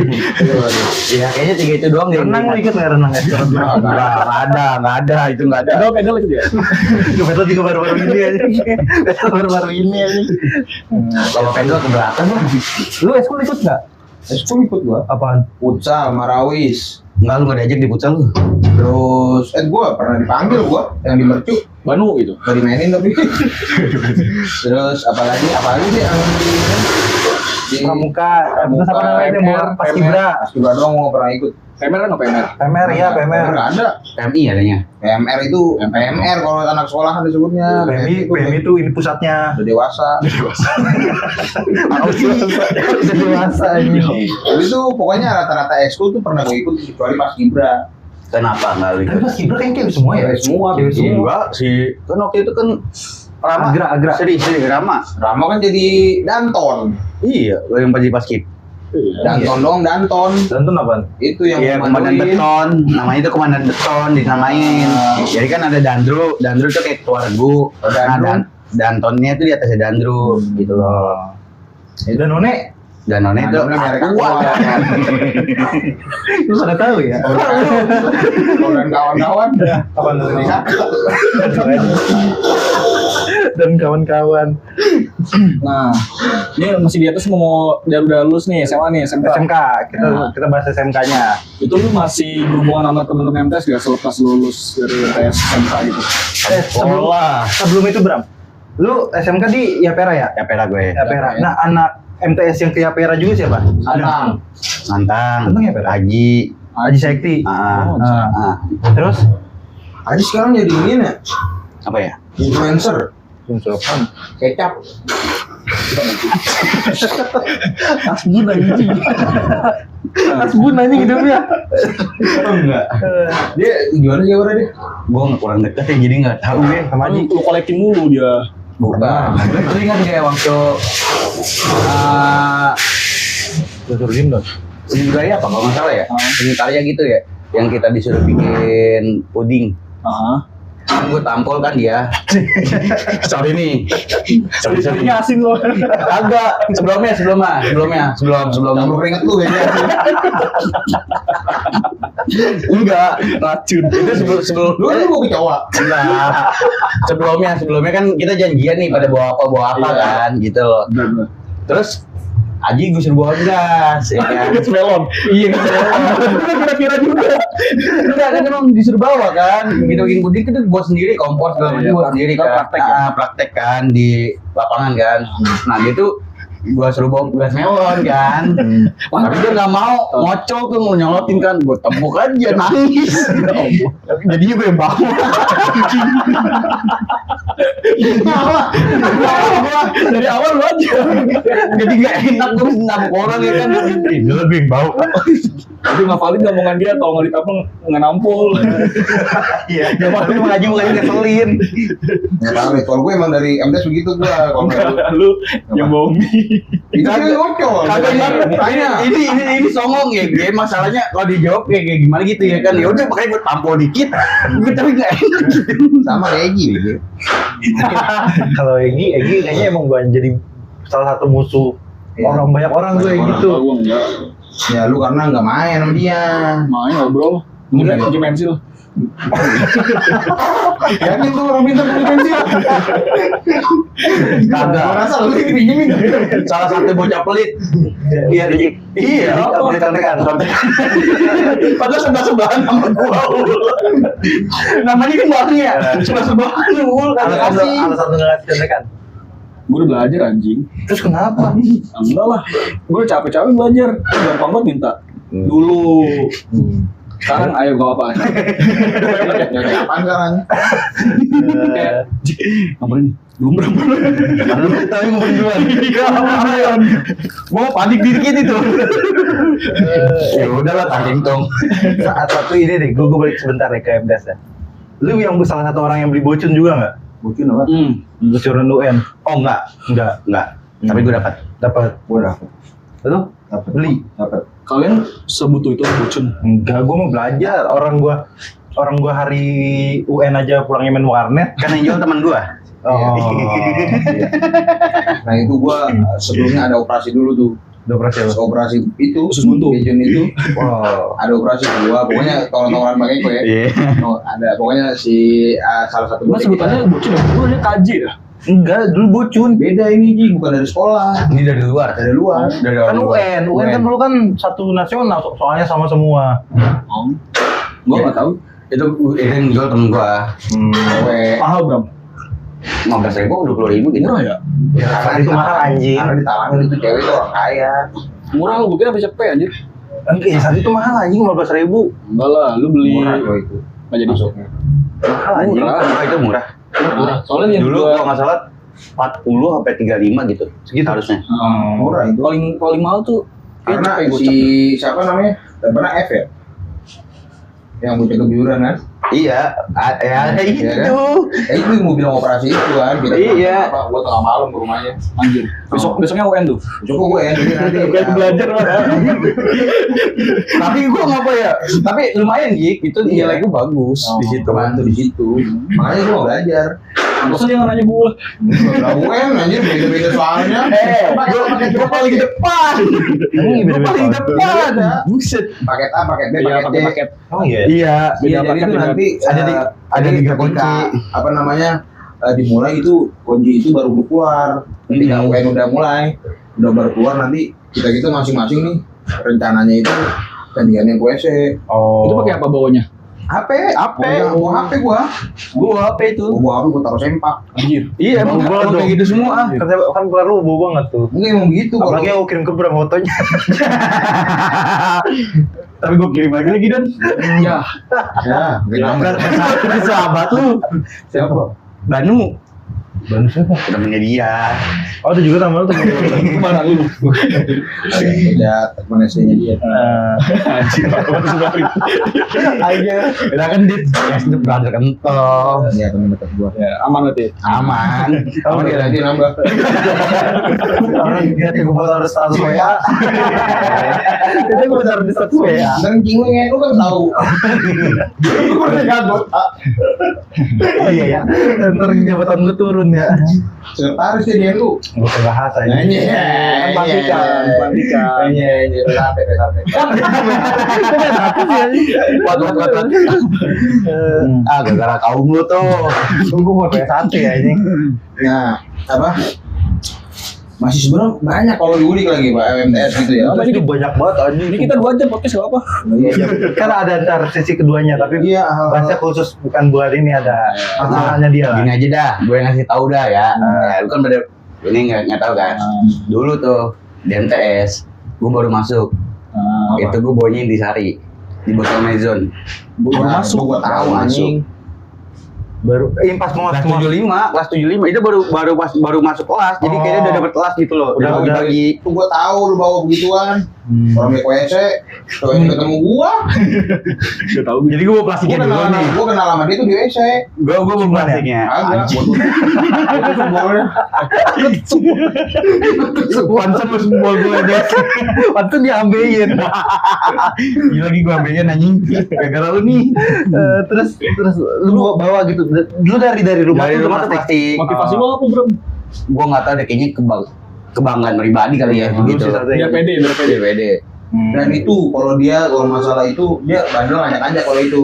S2: Iya, kayaknya 3 itu doang deh.
S5: Renang lu ikut nggak renang ya?
S2: Nggak ada, itu nggak ada.
S3: Pedal itu dia.
S5: Pedal juga baru-baru ini aja. Pedal baru-baru ini aja.
S2: Kalau pendel ke belakang lah.
S5: Lu eskul ikut nggak?
S4: Eskul ikut gua.
S5: Apaan?
S4: Futsal, Marawis.
S2: Enggak, lu nggak diajak di futsal lu.
S4: Terus gua pernah dipanggil gua yang di Mercu.
S3: Banu gitu.
S4: Gak dimainin tapi. Terus apalagi sih yang di
S5: Pramuka. Terus apa namanya?
S3: PMR,
S5: Paskibra.
S4: Paskibra doang gua pernah ikut.
S3: PMR kan PMR.
S5: PMR ya, PMR.
S4: Nggak ada.
S2: PMI adanya.
S4: PMR itu PMR kalau anak sekolahan disebutnya.
S5: PMI itu ini pusatnya.
S4: Udah dewasa.
S5: Udah dewasa ini.
S4: Tapi itu pokoknya rata-rata ekskul tuh pernah gue ikut kecuali Paskibra.
S2: Kenapa nggak lu
S5: Tapi
S2: ikut?
S5: Paskibra kayaknya cewek semua ya?
S4: Cewek semua.
S5: Cewek semua.
S2: Enggak sih. Kan waktu itu kan Rama.
S5: Agra.
S2: Sedih Rama.
S4: Rama kan jadi Danton.
S2: Iya, lu yang pasti paskib.
S4: Danton dong, Danton.
S5: Danton apaan?
S4: Itu yang
S2: Iya, komandan beton. Namanya itu komandan beton dinamain. Jadi kan ada Dandru. Dandru tuh kayak ketua regu. Nah, Dantonnya itu di atasnya Dandru gitu loh.
S5: Danone.
S2: Danone itu
S4: Danone merek
S2: Aqua.
S5: Lu pada tahu ya?
S4: Kalau dan kawan-kawan.
S5: Apaan tuh?
S4: Lihat.
S5: Dan kawan-kawan.
S3: Nah, ini masih di atas mau udah lulus nih SMA nih SMK.
S5: SMK, kita bahas SMK-nya.
S3: Itu lu masih berhubungan sama teman-teman MTS gak selepas lulus dari MTS SMK gitu?
S5: Sebelum itu Bram, lu SMK di Yapera ya?
S2: Yapera gue.
S5: Yapera. Nah, anak MTS yang ke Yapera juga siapa?
S4: Anang.
S2: Nantang.
S5: Nantang Yapera?
S2: Haji.
S5: Haji Sekti. Terus?
S4: Aji sekarang jadi ini ya,
S2: Apa ya?
S4: influencer. Kecap.
S5: Asbun anjing. Asbun anjing hidupnya.
S2: Enggak.
S4: Dia gimana sih orang dia?
S2: Gue nggak kurang dekat ya, jadi nggak tahu gue.
S5: Sama Haji.
S3: Lu kolekin mulu dia.
S2: Bukan. Lu ingat kayak waktu
S5: Dr. Limdon.
S2: Seni budaya apa kalau nggak salah ya? Seni karya gitu ya, yang kita disuruh bikin puding. Kan gue tampol kan dia. Sorry nih. Sorry.
S3: Ini asin loh.
S2: Agak sebelum
S4: Campur keringet lu kayaknya.
S2: enggak racun. Itu sebelum
S4: Lu kan mau kecewa.
S2: Enggak. Sebelumnya kan kita janjian nih pada bawa apa kan gitu loh.
S3: Benar.
S2: Terus Aji gue suruh bawa gas, ya kan?
S3: Gas melon.
S2: Iya, kira-kira juga. Enggak, kan emang disuruh bawa kan. Gitu bikin puding itu buat sendiri, kompor segala macam buat sendiri kan. Praktek kan di lapangan kan. Nah, dia tuh gua suruh bawa gas melon kan. Tapi dia nggak mau, ngocok tuh mau nyolotin kan. Gua tepuk aja nangis. Jadinya gue yang bawa. Dari awal lu aja. Jadi nggak enak gue nabuk orang ya kan. Ini lebih yang bau.
S3: Tapi ngafalin omongan dia kalau nggak ditampung nggak nampol.
S2: Iya. Tapi mengaji mukanya ngeselin.
S4: Ya tahu deh, kalau gue emang dari MTS begitu gue. Kalau nggak
S3: Lu yang bohong nih.
S4: itu kan ngocol.
S2: Ini songong ya, gue masalahnya kalau dijawab kayak gimana gitu ya kan. Ya udah makanya gue tampol dikit. Gue tapi nggak enak gitu.
S4: Sama kayak gitu.
S5: Kalau Egi kayaknya emang gua jadi salah satu musuh orang banyak orang tuh kayak gitu.
S3: Gua enggak.
S4: Ya lu karena nggak main sama dia.
S3: Main ngobrol. Mungkin pensil.
S4: Yakin tuh orang pintar punya pensil.
S2: Kagak.
S4: Gua rasa lu dipinjemin.
S2: Salah satu bocah pelit. Iya. Padahal sebelahan sama gua. Namanya kan bareng ya. Sebelahan ul.
S5: Alasan nggak ngasih contekan.
S3: Gue udah belajar anjing.
S5: Terus kenapa?
S3: Enggak lah. Gue udah capek-capek belajar. Gampang banget minta. Dulu. Sekarang ayo gak apa-apa.
S4: Ya apaan sekarang?
S3: Kayak ngapain? Belum berapa.
S2: Tapi ngomong duluan.
S3: Iya.
S2: Gua panik dikit itu. Ya udahlah tanggung dong.
S5: Saat satu ini deh, gue balik sebentar ya ke MTS ya. Lu yang salah satu orang yang beli bocun juga nggak?
S4: Mungkin apa?
S5: Bocuran UN.
S2: Oh enggak. Tapi gue dapat.
S4: Gue dapet.
S5: Lu beli?
S4: Dapet.
S3: Kalian sebutuh itu bucin?
S5: Enggak, gua mau belajar. Orang gua hari UN aja pulangnya main warnet.
S2: Kan yang jual teman gue.
S5: Oh.
S4: Nah itu gue sebelumnya ada operasi dulu tuh.
S5: Udah operasi apa?
S4: Operasi itu
S3: Khusus buntu.
S4: Bejon itu.
S5: Wow.
S4: Ada operasi gua, pokoknya tolong-tolongan pakai gue ya.
S2: Iya.
S4: Oh, ada pokoknya si salah satu
S3: Mas sebutannya bucin ya? Lu dia kaji ya?
S5: Enggak, dulu bocun.
S4: beda ini Ji, bukan dari sekolah,
S2: Ini dari luar.
S4: dari luar.
S2: Dari
S5: Kan
S2: luar.
S5: UN kan dulu kan satu nasional, soalnya sama semua.
S3: Gua nggak tahu.
S2: Itu yang jual temen gue.
S4: Cewek.
S3: Mahal berapa?
S2: 15.000, 20.000 gitu.
S3: Murah ya?
S4: Ya,
S5: Karena itu mahal, anjing.
S4: Karena ditalangin itu cewek itu orang kaya.
S3: Murah lu, gue kira bisa cepet anjir.
S5: Enggak, saat itu mahal anjing 15.000.
S3: Enggak lah, lu beli
S4: Murah loh itu.
S3: nggak jadi.
S4: Masuknya.
S5: Mahal anjing.
S3: Murah.
S2: Itu murah.
S3: Murah. Soalnya yang
S2: Dulu
S3: gua
S2: kalau nggak salah 40 sampai 35 gitu. Segitu harusnya.
S4: Murah itu.
S3: paling mahal tuh
S4: Karena
S3: kayak
S4: si siapa namanya? Dan pernah F ya? Yang bocah kebiuran kan?
S2: Iya, ya itu.
S4: Itu yang mau bilang operasi itu kan? Kita
S2: Iya.
S4: apa? Gua tengah malam ke rumahnya.
S3: anjir. Besoknya UN tuh.
S4: Coba gue ya, jadi nanti
S3: belajar lah.
S2: Tapi gua ngapa ya? Tapi lumayan Gik, itu nilai gua bagus di situ.
S4: Bantu di situ. Makanya gue mau belajar.
S3: Masa dia nggak nanya gue?
S4: UN anjir beda-beda soalnya.
S2: Gua paling depan. Gua paling depan. Buset.
S4: Paket A, paket B,
S3: Iya,
S4: paket
S3: pakai
S4: C.
S3: paket.
S5: Oh iya.
S2: Iya,
S4: Iya,
S3: Beda
S4: jadi
S3: paket,
S4: itu
S3: beda-
S4: nanti
S2: ada
S4: jadi
S2: tiga
S4: ketika,
S2: kunci.
S4: apa namanya dimulai itu kunci itu baru keluar. Ketika UN udah mulai, udah baru keluar nanti kita masing-masing nih rencananya itu gantiannya ke WC.
S5: Oh.
S3: Itu pakai apa bawahnya?
S4: HP, bawa HP gua.
S2: Gua apa itu?
S4: Gua bawa HP gua taruh sempak.
S3: Anjir.
S2: Iya, emang
S5: Gua
S2: kayak
S5: dong.
S2: gitu semua.
S5: Kan keluar lu bau banget tuh.
S4: Mungkin emang begitu kalau
S5: Apalagi aku kirim ke berapa fotonya.
S2: Tapi gua kirim lagi dan.
S3: Ya.
S4: ya, nambah.
S2: Sahabat lu.
S4: Siapa?
S2: Banu.
S5: Banu siapa?
S2: Temennya dia.
S5: Oh, itu juga nama lu tuh.
S3: Kemana lu?
S4: Ya, temen SD-nya dia.
S3: Anjir.
S2: Aja. Udah kan dia itu brother kentong.
S4: Iya, temen dekat gua.
S3: Ya, aman berarti.
S2: Aman.
S4: Aman dia nanti nambah.
S5: Orang dia tuh gua harus status WA. Itu gua taruh di status WA.
S4: Dan cingungnya lu kan tahu. Lu pernah gabut.
S5: Oh iya ya. Ntar jabatan gua turun ya.
S4: Sekretaris dia lu.
S5: Gua kebahas aja.
S3: Pelantikan.
S4: Iya, sate.
S2: Waduh. Ah, gara-gara kaum lu tuh.
S5: Gua mau kayak sate ya ini.
S4: Nah, apa? Masih sebenarnya banyak kalau diulik lagi Pak MTS gitu ya.
S5: Itu banyak banget anjing.
S3: Ini kita 2 jam podcast gak apa?
S4: Iya,
S5: Kan ada ntar sisi keduanya tapi
S4: iya, hal-hal.
S5: bahasnya khusus bukan buat ini ada hanya dia lah.
S2: Gini aja dah, gue ngasih tahu dah ya. Ya, lu kan pada ini nggak tahu kan. Dulu tuh di MTS, gue baru masuk. Itu gue bawanya Intisari di botol Mezon.
S3: Baru masuk.
S4: Gua tahu
S2: Baru
S4: anjing.
S5: Baru pas mau
S2: Kelas
S5: masuk
S2: 75, kelas 75 itu baru masuk kelas. Jadi kayaknya udah dapet kelas gitu loh.
S5: Udah
S2: bagi.
S4: Itu gua tahu lu bawa begituan. Orang ke WC, ketemu gua.
S3: Gak tau.
S2: Jadi gue bawa
S4: Gua
S2: plastiknya dulu
S4: kenal
S2: nih.
S4: gua kenal sama dia tuh di WC.
S2: Gue bawa plastiknya.
S4: Agak.
S2: Anjing.
S4: Itu sembolnya.
S2: Pansen lu semua gue deh. Pansen diambilin. Gila lagi gue ambilin anjing. Gara-gara lu nih.
S5: terus lu bawa gitu dulu dari rumah
S2: Dari
S5: tuh
S2: rumah tuh plastik.
S3: Motivasi lo apa, Bro?
S2: Gue nggak tahu deh, kayaknya kebanggaan pribadi kali ya gitu.
S3: Biar pede, biar pede.
S2: Pede.
S4: Dan itu kalau masalah itu dia bandel ngajak-ngajak kalau itu.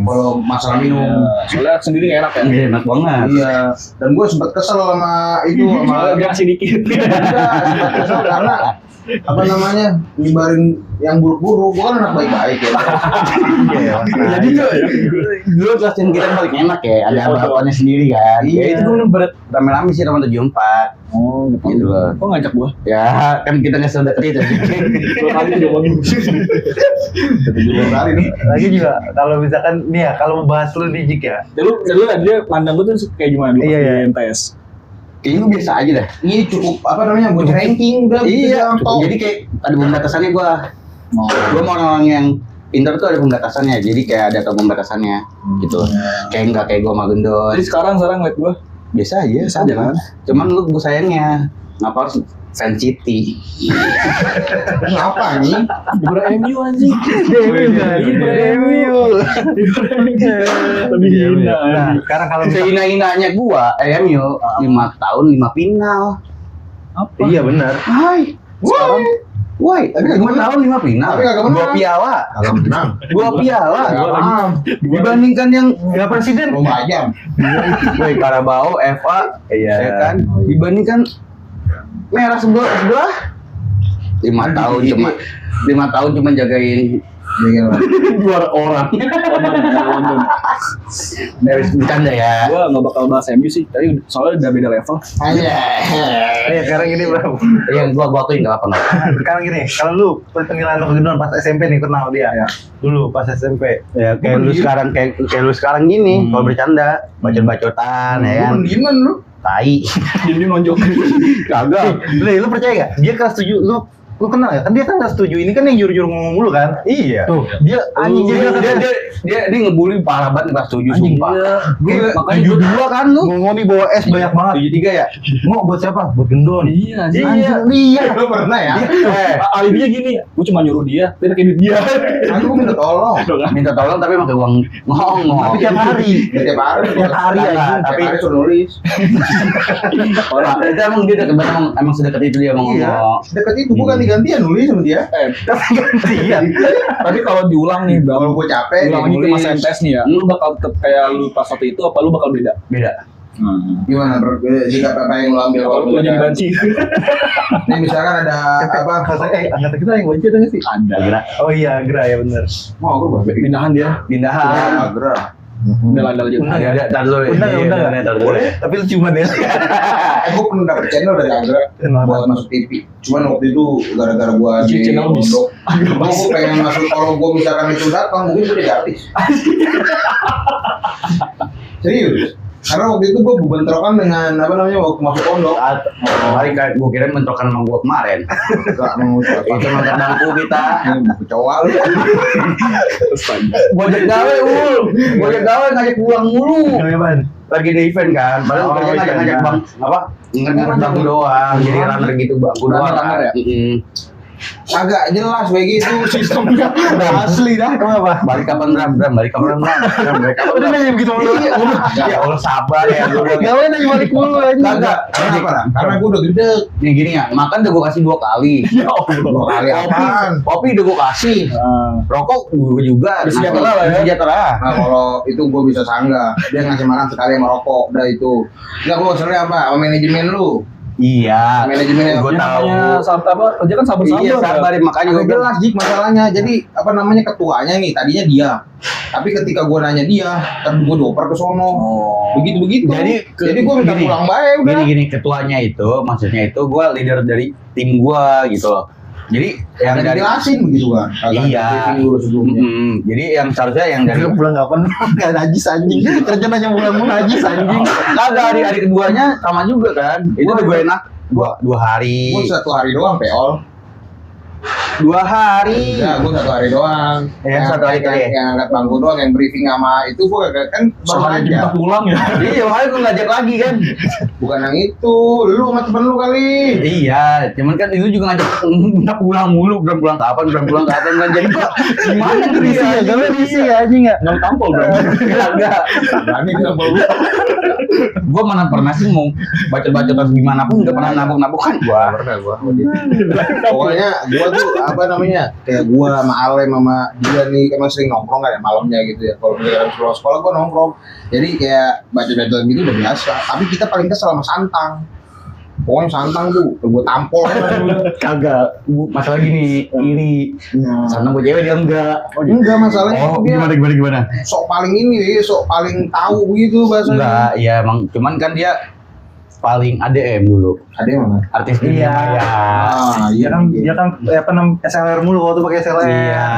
S4: Kalau masalah minum.
S3: Soalnya sendiri gak enak ya.
S2: Iya, enak banget.
S4: Iya. Dan gue sempet kesel sama itu
S3: Soalnya
S4: sama
S3: dia ngasih dikit.
S4: Enggak, sempet kesel karena apa namanya nyebarin yang buruk-buruk. Gue kan anak baik-baik ya.
S2: Jadi tuh dulu kelas yang kita paling enak ya, ada abang-abangnya sendiri kan.
S4: Iya.
S2: Ya itu gue bener rame-rame sih sama 74.
S3: Oh,
S2: Gitu loh.
S3: Kok ngajak gua?
S2: Ya kan kita nggak sedeket itu.
S3: Dua kali udah ngomong.
S4: Kali nih.
S5: lagi juga kalau misalkan nih ya kalau mau bahas lu nih Jik ya
S3: Dulu dia pandang gua tuh kayak gimana dulu
S5: Iya,
S3: pas
S5: iya.
S3: di MTS.
S2: Kayaknya gue biasa aja dah.
S4: Iya cukup apa namanya buat ranking udah.
S2: Iya.
S4: Top.
S2: Jadi kayak ada pembatasannya gue. Gue mau orang yang pintar tuh ada pembatasannya. Jadi kayak ada pembatasannya gitu. Kayak nggak kayak gue sama gendut.
S3: Jadi sekarang ngeliat gua
S2: Biasa aja.
S3: Biasa aja, kan?
S2: Cuman lu gue sayangnya Ngapa harus Fan City?
S4: Kenapa nih?
S3: Dibera MU anjing.
S5: MU.
S3: Lebih hina.
S5: Nah, sekarang kalau misalnya
S2: Sehina-hinanya gua MU 5 tahun 5 final.
S3: Apa?
S5: iya benar.
S2: Hai. Woi,
S4: Tapi
S2: 5 tahun 5 final.
S4: Tapi kagak menang.
S2: 2 piala.
S4: Agak menang.
S2: 2 piala.
S4: Paham.
S2: Dibandingkan yang
S5: Enggak presiden.
S4: Lomba ajam.
S2: woi Carabao, FA,
S5: Iya.
S2: ya kan? Dibandingkan merah sebelah 5 tahun cuma 5 tahun cuma jagain juara orang.
S3: London.
S2: Bercanda ya.
S3: Gua nggak bakal bahas MU sih, tapi soalnya udah beda level.
S5: Sekarang gini bro.
S2: Yang gua tuh enggak apa-apa.
S5: Sekarang gini, kalau lu penilaian lu kegedean pas SMP nih kenal dia. Dulu pas SMP.
S2: Ya kayak lu sekarang kayak lu sekarang gini, kalau bercanda, bacot-bacotan ya kan.
S4: Mendingan lu.
S2: Tai.
S3: Dia nonjok.
S2: Kagak.
S5: Lu percaya gak? Dia kelas 7 lu kenal ya? Kan dia kan kelas 7 ini kan yang juru-juru ngomong mulu kan?
S2: Iya.
S5: Tuh, dia anjing
S2: dia ngebully parah banget kelas 7
S5: Anjing,
S2: sumpah.
S5: Gua
S2: Makanya 72 kan lu.
S5: ngomongin bawa es banyak banget.
S2: 73 ya?
S5: Mau buat siapa? Buat gendon.
S3: Iya, anjing.
S5: Iya.
S4: Lu pernah ya?
S3: Alibinya gini, gua cuma nyuruh dia, dia pakai duit dia.
S4: Aku minta tolong.
S2: Minta tolong tapi pakai uang ngomong.
S5: Tapi tiap hari.
S4: Ya, tiap hari.
S5: Tiap hari
S2: Enggak,
S5: aja.
S4: Tapi
S2: tapi
S4: hari suruh nulis.
S2: itu emang dia deket banget emang sedekat itu dia emang
S4: Iya.
S2: ngomong.
S4: Dekat itu bukan ganti-gantian nulis sama dia.
S5: Gantian.
S3: Tapi kalau diulang nih, Bang,
S4: Kalau gue capek,
S3: ulang
S4: dia
S3: lagi ke masa
S4: nulis.
S3: MTS nih ya, lu bakal tetap kayak lu pas waktu itu apa lu bakal beda?
S2: Beda.
S4: Gimana jika apa yang lu ambil kalau
S3: Kalau lu jadi banci.
S4: Ini misalkan ada apa?
S5: Angkatan kita yang wajib ada nggak sih?
S3: Ada.
S5: Oh iya, Gra ya bener.
S4: Mau aku berapa?
S3: Pindahan dia.
S2: Pindahan.
S4: Gerah.
S3: Udah aja.
S2: Ada tar dulu.
S5: Undang. Boleh, tapi lu cuma deh.
S4: Gue pernah dapet channel dari Agra buat masuk TV. Cuman waktu itu gara-gara gue di
S3: Channel bis.
S4: pondok, gue pengen masuk. Kalau gue misalkan itu datang, mungkin gue jadi artis. Serius. Karena waktu itu gue bentrokan dengan apa namanya waktu masuk pondok.
S2: Mari kayak gue kira bentrokan sama gue kemarin.
S4: Gak mau
S2: Itu nonton bangku kita.
S4: kecoa lu.
S2: Gojek gawe Gojek gawe ngajak pulang mulu.
S5: Gimana?
S2: Lagi di event kan, padahal kerja ngajak bang apa? Ngajak bangku doang. Jadi runner gitu bangku doang.
S3: Runner ya?
S4: Agak jelas kayak gitu sistemnya. Asli dah.
S5: Kenapa?
S2: Balik kapan Bram? Balik kapan Bram? Balik kapan
S5: Udah
S2: Bram?
S5: nanya begitu mulu.
S2: Ya Allah sabar ya.
S5: Gawe nanya balik mulu aja.
S2: Kagak.
S4: Kenapa? Karena gue udah gede.
S2: Nih gini ya, makan udah gue kasih 2 kali.
S3: Ya Allah.
S4: 2 kali apaan?
S2: Kopi udah gue kasih. Rokok gue juga.
S3: Bersejahtera lah ya.
S2: Bersejahtera.
S4: Nah kalau itu gue bisa sanggah. Dia ngasih makan sekali sama rokok. Udah itu. Enggak gue sebenarnya apa? Sama manajemen lu.
S2: Iya.
S4: Manajemen
S2: Gue tahu.
S3: Namanya apa? Kerja kan sabar-sabar.
S2: Iya sabar makanya
S4: Agak
S2: gue bilang.
S4: jelas Jik masalahnya. Jadi apa namanya ketuanya nih tadinya dia. Tapi ketika gue nanya dia, kan gue dioper ke sono. Begitu. Jadi gue minta
S2: gini,
S4: pulang baik udah.
S2: Gini ketuanya itu maksudnya itu gue leader dari tim gue gitu loh. Jadi yang dari
S4: dijelasin begitu kan.
S2: Iya.
S4: Briefing dulu sebelumnya.
S2: Jadi yang seharusnya yang dari
S5: Pulang kapan? Gak najis anjing. Kerja nanya pulang najis anjing.
S2: kagak hari keduanya sama juga kan. Itu udah gue enak 2 hari.
S4: Gue 1 hari doang peol.
S2: 2 hari.
S4: Enggak, gue 1 hari doang.
S2: Yang 1 hari kali ya?
S4: Yang angkat bangku doang, yang briefing sama itu gue kan baru
S3: Sama
S4: aja.
S3: kita pulang ya.
S2: Iya, makanya gue ngajak lagi kan.
S4: Bukan yang itu, lu sama temen lu kali.
S2: Iya, cuman kan itu juga ngajak minta pulang mulu, belum pulang kapan kan jadi gua gimana tuh
S5: Risi ya, gawe risi ya anjing enggak?
S3: Nggak tampol bro.
S2: Enggak.
S4: Berani dia bawa.
S2: Gua mana pernah sih mau baca-baca gimana pun enggak pernah nabok-nabokan gua.
S4: Pernah gua. Pokoknya gua tuh apa namanya? Kayak gua sama Alem sama dia nih kan sering nongkrong kan ya malamnya gitu ya. Kalau misalkan pulang sekolah gua nongkrong. Jadi kayak baca-baca gitu udah biasa. Tapi kita paling kesel sama Santang. Pokoknya Santang tuh gua tampol kan.
S2: Kagak. Masalah gini, iri. Sana gua cewek dia enggak.
S4: Enggak masalahnya
S2: Oh,
S4: dia
S2: gimana?
S4: sok paling ini, sok paling tahu begitu bahasanya.
S2: Enggak, iya emang cuman kan dia paling ADM dulu.
S4: Ada yang mana?
S2: Artis dunia
S5: Iya.
S2: maya.
S5: Dia kan apa namanya SLR mulu waktu pakai SLR.
S2: Iya.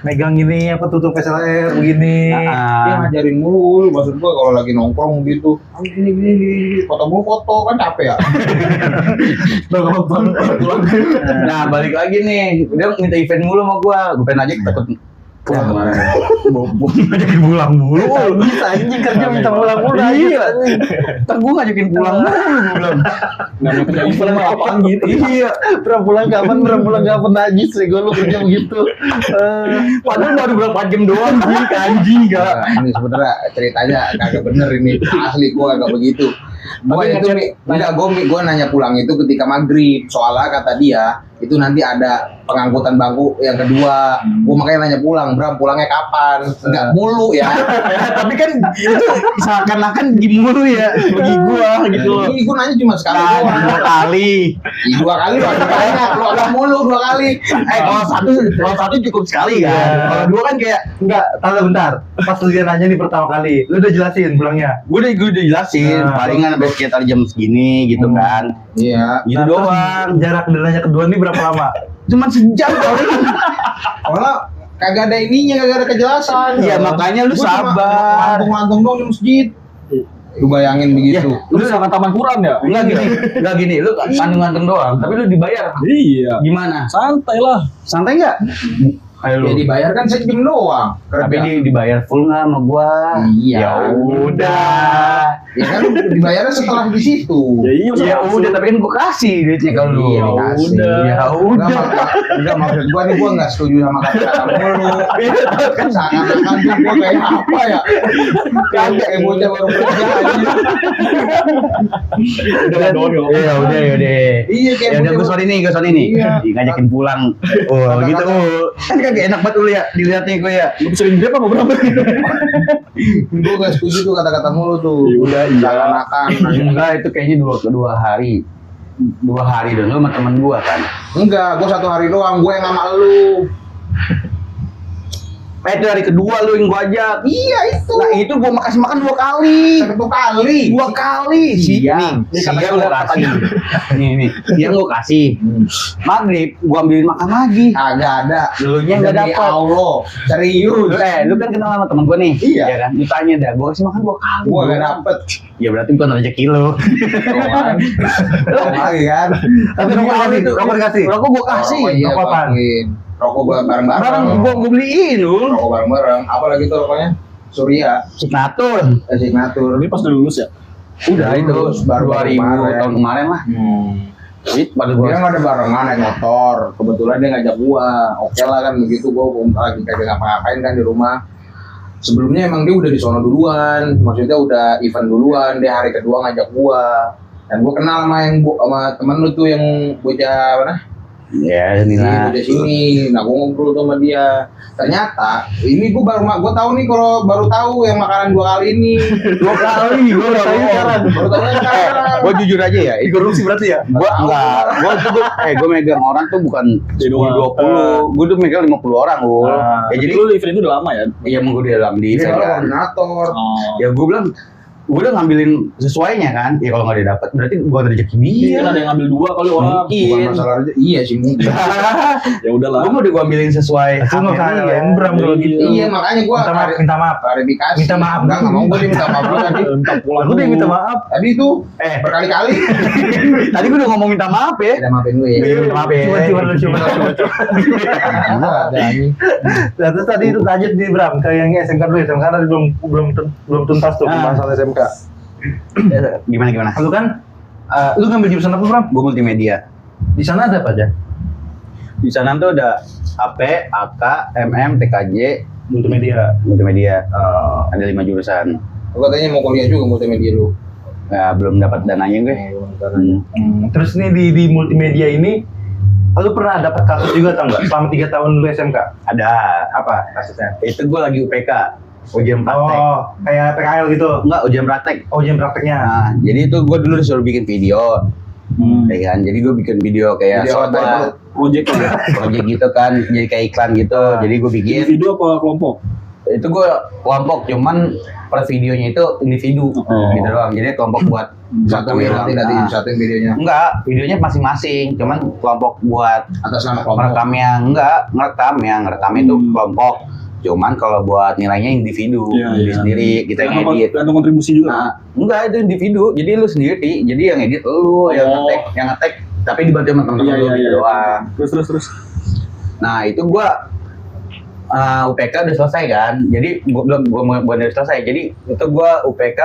S5: Megang ini apa tutup SLR begini.
S4: Dia ngajarin mulu, maksud gua kalau lagi nongkrong gitu, gini, foto kan capek ya.
S2: Nah, balik lagi nih. Dia minta event mulu sama gua. Gua pengen aja takut Bobo ngajakin pulang mulu.
S5: Bisa anjing kerja minta pulang mulu.
S2: Iya. Ntar gue ngajakin pulang mulu gue bilang.
S3: Nggak punya info apaan gitu.
S2: Iya.
S5: Pernah pulang kapan najis sih gue lu kerja begitu.
S2: Padahal baru berapa jam doang sih anjing gak.
S4: Nah, ini sebenarnya ceritanya kagak bener ini. Asli gua kagak begitu. Gua itu gua nanya pulang itu ketika maghrib. Soalnya kata dia itu nanti ada pengangkutan bangku yang kedua. Gua makanya nanya pulangnya kapan? Enggak mulu ya.
S2: Tapi kan itu seakan-akan di mulu ya bagi gua gitu loh.
S4: Ini gua nanya cuma sekali
S2: Nah,
S4: doang.
S2: 2 kali.
S4: Dua kali banyak, lu agak mulu 2 kali.
S2: Kalau satu cukup sekali kan. Kalau 2 kan kayak
S5: Enggak, tanda bentar. Pas lu dia nanya nih pertama kali, lu udah jelasin pulangnya.
S2: gue udah jelasin
S5: Nah,
S2: palingan sampai sekitar jam segini gitu kan.
S4: Iya.
S2: Gitu
S5: Nah, terus
S2: doang.
S5: jarak dari nanya kedua nih berapa lama?
S2: Cuman sejam kali.
S4: Soalnya kagak ada ininya, kagak ada kejelasan.
S2: Iya, makanya lu
S4: Gua cuma
S2: sabar.
S4: Lantung-lantung doang di masjid. Lu bayangin begitu.
S3: Lu sama taman Quran ya?
S2: Enggak gini, lu kandung-kandung doang, tapi lu dibayar.
S3: Iya.
S2: Gimana?
S3: Santai lah.
S2: Santai enggak? Ayo
S4: Ya
S2: lu.
S4: dibayar kan sejam doang.
S2: Tapi dibayar full nggak sama gua?
S4: Iya.
S2: Ya udah.
S4: Ya kan dibayarnya setelah di situ.
S3: Ya iya.
S2: Ya udah, tapi kan gua kasih duitnya kalau lu.
S4: Iya, dikasih.
S3: udah.
S2: Ya udah.
S4: Enggak maksud gua nih, gua enggak setuju sama kata-kata mulu. Kan seakan-akan tuh gua kayak apa ya? Kayak bocah baru kerja aja.
S3: Udah doang ya.
S2: Ya udah.
S4: Iya kayak
S2: Ya udah, gue sorry nih.
S4: Iya.
S2: Ngajakin pulang. Oh gitu. Kan kagak enak banget lu ya dilihatnya gue ya.
S3: Lu sering grab apa berapa?
S4: Gua enggak setuju tuh kata-kata mulu tuh.
S3: Ya udah, iya.
S4: Seakan-akan.
S2: Enggak, itu kayaknya dua hari. 2 hari dong lu sama temen gua kan.
S4: Enggak, gua 1 hari doang, gua yang sama lu.
S2: Itu hari kedua lu yang gua ajak.
S4: Iya itu.
S2: Nah itu gua makasih makan 2 kali.
S4: 1 kali.
S2: 2 kali.
S4: Siang.
S2: Siang gua kasih. Nih. Siang gua kasih. Maghrib gua ambilin makan lagi.
S4: Kagak ada.
S2: Lunya nggak
S4: Demi
S2: dapat.
S4: Allah. Serius.
S2: Lu kan kenal sama temen gua nih.
S4: Iya.
S2: Ya kan? Lu tanya dah, gua kasih makan 2 kali.
S4: Gua gak dapet.
S2: Ya berarti bukan rezeki lu.
S4: Lagi kan.
S5: Tapi rokok dikasih, rokok dikasih.
S2: Rokok gua kasih.
S4: Oh, iya,
S5: Rokok apaan?
S4: Rokok bareng-bareng.
S2: Barang gua beliin lu.
S4: Rokok bareng-bareng. Apalagi tuh rokoknya? Surya.
S2: Signatur.
S4: Signatur.
S3: Ini pas udah lulus ya?
S2: Udah itu
S4: Baru
S2: 2000
S4: kemarin.
S2: tahun kemarin lah. Itu pada
S4: Dia
S2: gua.
S4: nggak ada barengan naik motor. Kebetulan dia ngajak gua. Oke lah kan begitu, gua lagi kagak ngapa-ngapain kan di rumah. Sebelumnya emang dia udah di sono duluan, maksudnya udah event duluan. Dia hari kedua ngajak gua. Dan gua kenal sama temen lu tuh yang bocah mana?
S2: Ya,
S4: Iya,
S2: inilah.
S4: udah sini. Nah, gua ngobrol tuh sama dia. Ternyata ini gua tahu nih kalau baru tahu yang makanan 2 kali ini.
S2: 2 kali gua
S5: Baru tahu sekarang.
S4: Baru tahu sekarang.
S2: Gua jujur aja ya.
S5: Korupsi berarti ya?
S2: Gua enggak. Gua megang orang tuh bukan 10 20. Gua tuh megang 50 orang, gua. Ya
S3: Jadi
S2: jadi
S3: lu event itu udah lama ya?
S2: iya mau gua di dalam di
S4: Dia
S2: event kan.
S4: koordinator.
S3: Oh.
S2: Ya gua bilang gua udah ngambilin sesuainya kan. Ya kalau nggak didapat berarti gua ada rezeki
S3: Iya,
S2: dia.
S3: kan ada yang ngambil 2 kali orang.
S4: Bukan
S2: Mungkin.
S4: masalah aja. Iya sih mungkin.
S3: Ya udahlah.
S2: Gua mau gua ambilin sesuai.
S5: Itu nggak usah
S2: haknya
S5: nyalain
S2: dia.
S5: Bram kalau gitu.
S4: Iya, makanya gua
S5: Minta maaf.
S4: klarifikasi.
S5: Minta maaf.
S4: Enggak mau gua dia minta maaf dulu tadi.
S3: Minta pulang.
S5: Aku udah minta maaf.
S4: Tadi itu
S2: Eh,
S4: berkali-kali.
S2: tadi gua udah ngomong minta maaf ya.
S4: Udah maafin gue ya.
S2: Minta maaf ya.
S5: Cuma.
S4: Enggak ada anjing.
S5: Nah, terus tadi itu lanjut di Bram ke yang SMK dulu. SMK tadi belum tuntas tuh
S2: Ah.
S5: pembahasan SMK.
S2: Gimana?
S5: Lu kan lu ngambil jurusan apa Bram?
S2: Gua multimedia.
S5: Di sana ada apa aja?
S2: Di sana tuh ada AP, AK, MM, TKJ, multimedia. Ada 5 jurusan.
S4: Lu katanya mau kuliah juga multimedia lu.
S2: Ya, belum dapat dananya gue.
S5: Terus nih di multimedia ini lu pernah dapat kasus juga atau enggak? Selama 3 tahun lu SMK?
S2: Ada.
S5: Apa kasusnya?
S2: Itu gue lagi UPK, ujian praktek.
S5: Oh, kayak PKL gitu.
S2: Enggak, ujian praktek.
S5: Oh, ujian prakteknya.
S2: Nah, jadi itu gue dulu disuruh bikin video. Ya kan, jadi gue bikin video kayak
S4: Video apa
S2: sobat,
S4: itu?
S3: Project lah.
S2: project gitu kan, jadi kayak iklan gitu. Jadi gue bikin.
S3: Individu apa kelompok?
S2: Itu gue kelompok, cuman per videonya itu individu gitu doang. Jadi kelompok buat
S4: Satu
S2: doang.
S4: nanti
S2: Nah,
S4: satu videonya
S2: enggak, videonya masing-masing, cuman kelompok buat
S4: atas nama kelompok.
S2: merekamnya enggak, ngerekam itu kelompok. Cuman kalau buat nilainya individu,
S3: Iya,
S2: diri
S3: iya.
S2: sendiri, kita yang edit.
S3: Ada kontribusi juga.
S2: Nah, enggak itu individu, jadi lu sendiri, jadi yang edit lu, yang ngetek, tapi dibantu sama temen-temen lu gitu doang.
S3: Terus.
S2: Nah itu gua UPK udah selesai kan, jadi gua udah selesai, jadi itu gua UPK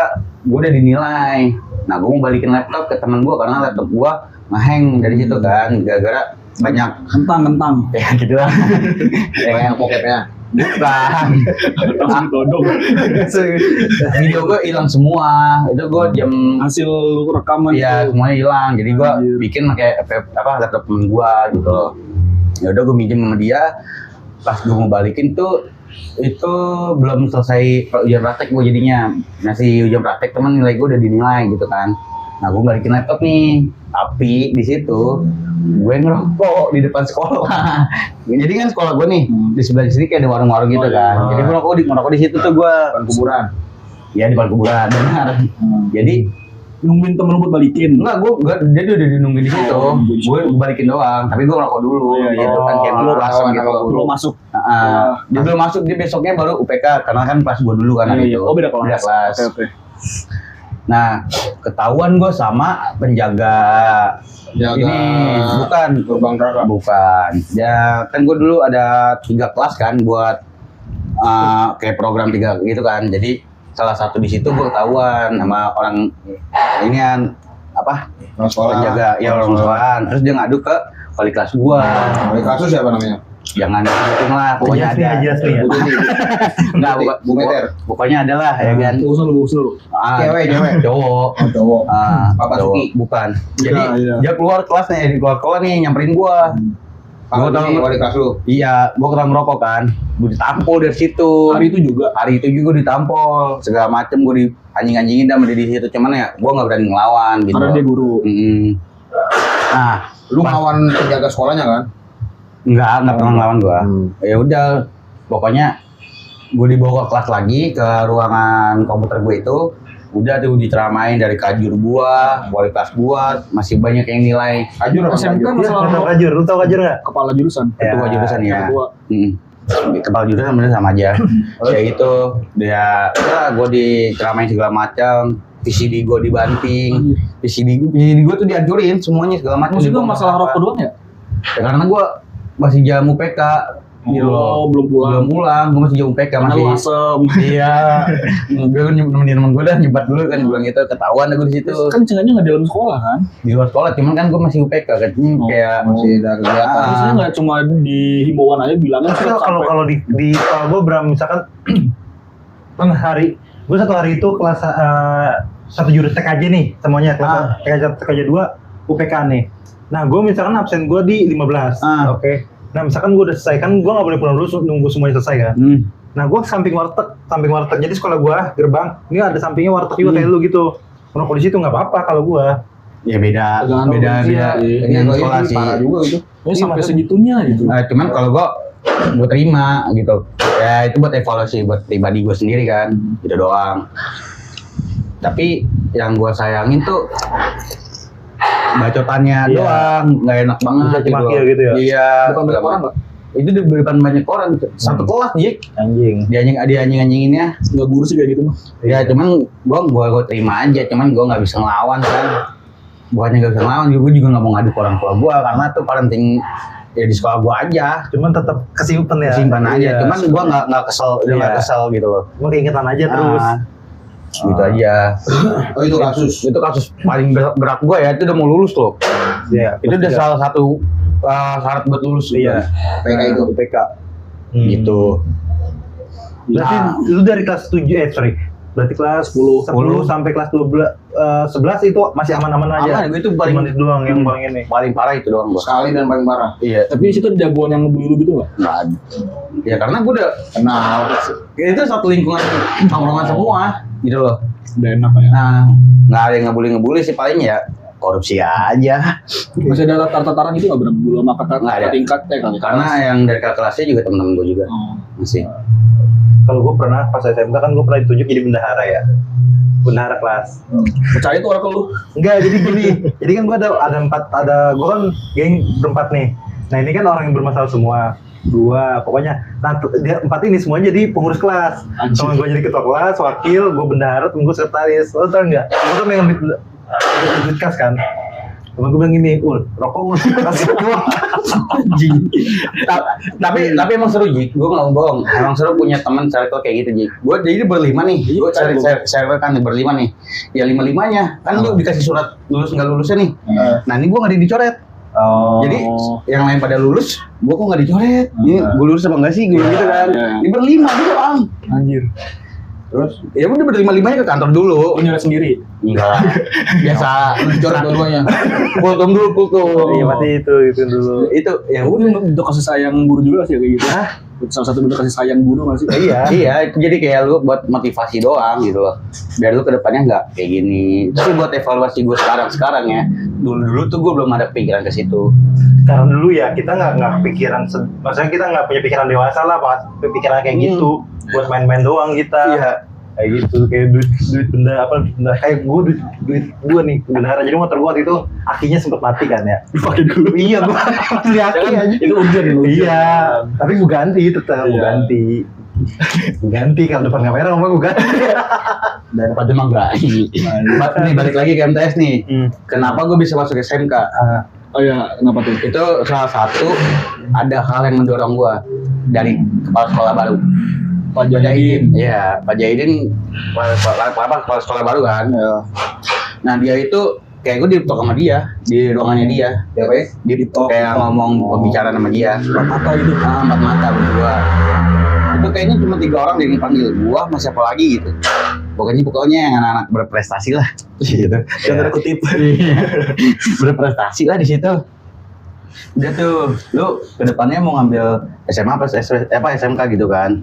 S2: gua udah dinilai. Nah gua mau balikin laptop ke teman gua karena laptop gua ngehang dari situ kan, gara-gara banyak
S3: Kentang.
S2: ya gitu lah.
S4: Banyak pokoknya.
S2: Bukan.
S3: Kentang todong.
S2: Video gua hilang semua. Itu gua jam
S3: Hasil lu rekaman
S2: ya
S3: itu.
S2: semuanya hilang. Jadi gua
S3: Anjir.
S2: bikin pakai laptop temen gua gitu. Ya udah gua minjem sama dia. Pas gue mau balikin tuh itu belum selesai ujian praktek gue jadinya masih ujian praktek, teman nilai gue udah dinilai gitu kan. Nah gue balikin laptop nih, tapi di situ gue ngerokok di depan sekolah. Jadi kan sekolah gue nih di sebelah sini kayak ada warung-warung gitu kan. Jadi gue ngerokok di situ tuh gue.
S4: Bukan kuburan.
S2: Ya di depan kuburan, benar. Jadi
S3: Nungguin temen lu buat balikin.
S2: enggak, dia udah dinungguin di situ. Gue balikin doang, tapi gue ngerokok dulu gitu kan kayak dulu langsung gitu.
S3: Belum masuk.
S2: Dia belum masuk, dia besoknya baru UPK karena kan kelas gue dulu kan
S3: Iya.
S2: itu.
S3: Oh, beda kelas.
S2: Beda kelas.
S3: Oke.
S2: Nah, ketahuan gue sama penjaga
S4: Jaga
S2: ini bukan
S4: gerbang neraka.
S2: bukan. Ya kan gue dulu ada 3 kelas kan buat kayak program 3 gitu kan. Jadi salah satu di situ gue ketahuan sama orang ini kan apa
S4: Orang sekolah.
S2: penjaga ya orang sekolahan. Terus dia ngadu ke wali kelas gue.
S4: Wali kasus siapa namanya?
S2: Jangan disebutin lah, pokoknya ada.
S5: Jasri ya.
S2: Enggak,
S4: Bu Meter.
S2: pokoknya ada lah ya kan.
S3: Usul lu.
S4: Cewek.
S2: Cowok.
S4: Oh, cowok. Papa
S2: cowok.
S4: Suki.
S2: Bukan. Jadi
S3: Iya.
S2: dia keluar kelas nih, keluar sekolah nih nyamperin gua.
S4: Pak
S2: Gua tahu-
S4: wali kelas lu.
S2: Iya, gua kena ngerokok kan. Gua ditampol dari situ.
S3: Hari itu juga.
S2: Hari itu juga ditampol, segala macem gua di anjing-anjingin sama dia di situ. Cuman ya gua nggak berani ngelawan gitu.
S3: Karena dia guru.
S2: Nah,
S4: Lu ngelawan penjaga sekolahnya kan?
S2: enggak pernah ngelawan gua. Ya udah, pokoknya gua dibawa ke kelas lagi ke ruangan komputer gua itu. Udah tuh diceramain dari kajur gua, wali kelas gua, masih banyak yang nilai.
S4: Kajur apa
S3: SMK
S4: kajur?
S3: masalah
S5: Lu tau Kajur? Lu tau Kajur nggak?
S3: kepala jurusan.
S2: Ketua jurusan ya.
S3: Ketua.
S2: Kepala jurusan bener sama aja. Kayak gitu. Dia gue diceramain segala macam. VCD gue dibanting. VCD gue tuh dihancurin semuanya segala macam.
S3: Maksud lu masalah rokok doang ya?
S2: Ya, karena gue masih jam UPK. Gitu loh.
S3: Belum pulang.
S2: Belum pulang, gue masih jam UPK
S3: Karena
S2: masih.
S3: lu asem.
S2: Iya. Gue kan nemenin temen gue dah nyebat dulu kan, bilang gitu ketahuan gue di situ.
S3: Kan cengannya nggak di dalam sekolah kan?
S2: Di luar sekolah, cuman kan gue masih UPK kan. Kayak
S4: Masih ada kegiatan.
S3: Harusnya nggak cuma di himbauan aja bilangnya
S5: Tapi kalau di kalau gue Bram misalkan gue satu hari itu kelas satu jurus TKJ nih semuanya kelas TKJ 2 UPK nih. Nah gue misalkan absen gue di 15. Oke. Nah misalkan gue udah selesai kan gue nggak boleh pulang dulu nunggu semuanya selesai kan. Nah gue samping warteg. Jadi sekolah gue gerbang ini ada sampingnya warteg juga kayak lu gitu. Ngerokok di situ nggak apa-apa kalau gue.
S2: ya beda
S3: Tergantung sih, ya.
S2: dengan
S4: Ini
S2: sekolah sih.
S4: parah juga itu.
S3: Ya, sampai segitunya gitu.
S2: Nah, cuman kalau gue terima gitu. Ya itu buat evaluasi buat pribadi gue sendiri kan. Gitu doang. Tapi yang gue sayangin tuh bacotannya
S5: Iya.
S2: doang, nggak enak banget
S5: Caci maki gitu ya?
S2: Iya.
S3: Bukan banyak orang nggak?
S2: Itu di depan banyak orang, satu kelas Jik.
S5: Anjing.
S2: Dia anjing-anjinginnya.
S3: Nggak guru sih kayak gitu mah.
S2: Ya cuman gue terima aja, cuman gue nggak bisa ngelawan kan. Bukannya nggak bisa ngelawan, gue juga nggak mau ngadu ke orang tua gue karena tuh parenting ya di sekolah gue aja.
S5: Cuman tetap kesimpan ya.
S2: Simpan aja,
S5: Iya.
S2: cuman gue nggak kesel, udah nggak
S5: Iya.
S2: kesel gitu loh.
S5: Gue keingetan aja terus.
S2: Gitu aja.
S4: Oh itu kasus.
S2: Itu kasus paling berat gue ya, itu udah mau lulus loh.
S5: Iya.
S2: Itu udah salah satu syarat buat lulus.
S5: Iya.
S4: PK itu.
S2: PK. Gitu.
S5: Berarti lu dari kelas 7 berarti kelas 10 sampai kelas 12 11 itu masih aman-aman aja.
S2: Aman, gue itu paling
S5: Cuman itu doang yang paling ini.
S2: paling parah itu doang gue.
S4: Sekali dan paling parah.
S2: Iya.
S3: Tapi di situ ada jagoan yang ngebully lu gitu nggak?
S2: Nggak ada. Ya karena gue udah
S4: Kenal.
S2: itu satu lingkungan tongkrongan semua gitu loh.
S3: Udah enak ya.
S2: Nah, nggak ada yang ngebully sih, paling ya korupsi aja.
S3: Masih ada tar-taran gitu nggak Bram? Dulu sama kakak
S2: Nggak ada.
S3: tingkat kali.
S2: Karena yang dari kakak kelasnya juga teman-teman gue juga masih.
S5: Kalau gue pernah pas SMK kan gue pernah ditunjuk jadi bendahara ya. Bendahara kelas.
S3: Percaya tuh orang ke lu.
S5: Enggak, jadi gini. Jadi kan gue gue kan geng berempat nih. Nah ini kan orang yang bermasalah semua. Pokoknya. Nah dia 4 ini semuanya jadi pengurus kelas.
S3: Anjir.
S5: Sama gue jadi ketua kelas, wakil, gue bendahara, temen gue sekretaris. Lo tau nggak? Gue kan yang di kas kan. Temen gue bilang gini, rokok Ul, kasih gua.
S2: Tapi emang seru Jik, gue nggak bohong, emang seru punya teman circle kayak gitu Jik. Gue jadi berlima nih, gue cari circle kan berlima nih, ya lima-limanya kan lu dikasih surat lulus nggak lulusnya nih. Nah ini gue nggak dicoret. Jadi yang lain pada lulus, gue kok nggak dicoret? Ini gue lulus apa enggak sih? Gue gitu kan. Ini berlima doang.
S3: Anjir.
S2: Terus ya udah berlima-limanya ke kantor dulu.
S3: Punya sendiri.
S2: Enggak. Biasa
S4: Coret dua-duanya.
S2: kultum dulu kultum.
S5: Iya pasti itu dulu.
S2: Itu ya
S3: Udah
S2: udah.
S3: bentuk kasih sayang guru juga sih kayak gitu. Salah satu bentuk kasih sayang guru masih.
S2: Iya, jadi kayak lu buat motivasi doang gitu loh. Biar lu kedepannya nggak kayak gini. Tapi buat evaluasi gue sekarang ya. Dulu tuh gue belum ada pikiran ke situ.
S5: Karena dulu ya kita nggak pikiran, maksudnya kita nggak punya pikiran dewasa lah, pikiran kayak gitu. Buat main-main doang kita.
S2: Iya.
S5: Kayak gitu, kayak duit benda apa benda kayak duit gue nih bendahara, jadi motor gue waktu itu akinya sempet mati kan ya.
S3: Dipakai dulu.
S5: Iya gue beli aki aja.
S3: Itu urgent.
S5: Iya, tapi gue ganti tetap gue ganti. Gue ganti kalau depan kamera ngomong gue ganti.
S2: Daripada emang enggak. Nih balik lagi ke MTS nih. Kenapa gue bisa masuk SMK?
S3: Oh iya, kenapa tuh?
S2: Itu salah satu ada hal yang mendorong gue dari kepala sekolah baru.
S3: Pak Jaidin.
S2: Iya, Pak Jaidin kepala sekolah baru kan. Nah dia itu kayak gue di talk sama dia di ruangannya dia.
S4: Ya apa ya?
S2: Dia kayak ngomong pembicaraan sama dia.
S3: Empat mata gitu.
S2: Empat mata berdua. Itu kayaknya cuma 3 orang yang panggil gua, sama siapa lagi gitu. Pokoknya yang anak-anak berprestasi lah. Gitu.
S3: Tanda kutip.
S2: Berprestasi lah di situ. Udah tuh, lu kedepannya mau ngambil SMA apa SMK gitu kan?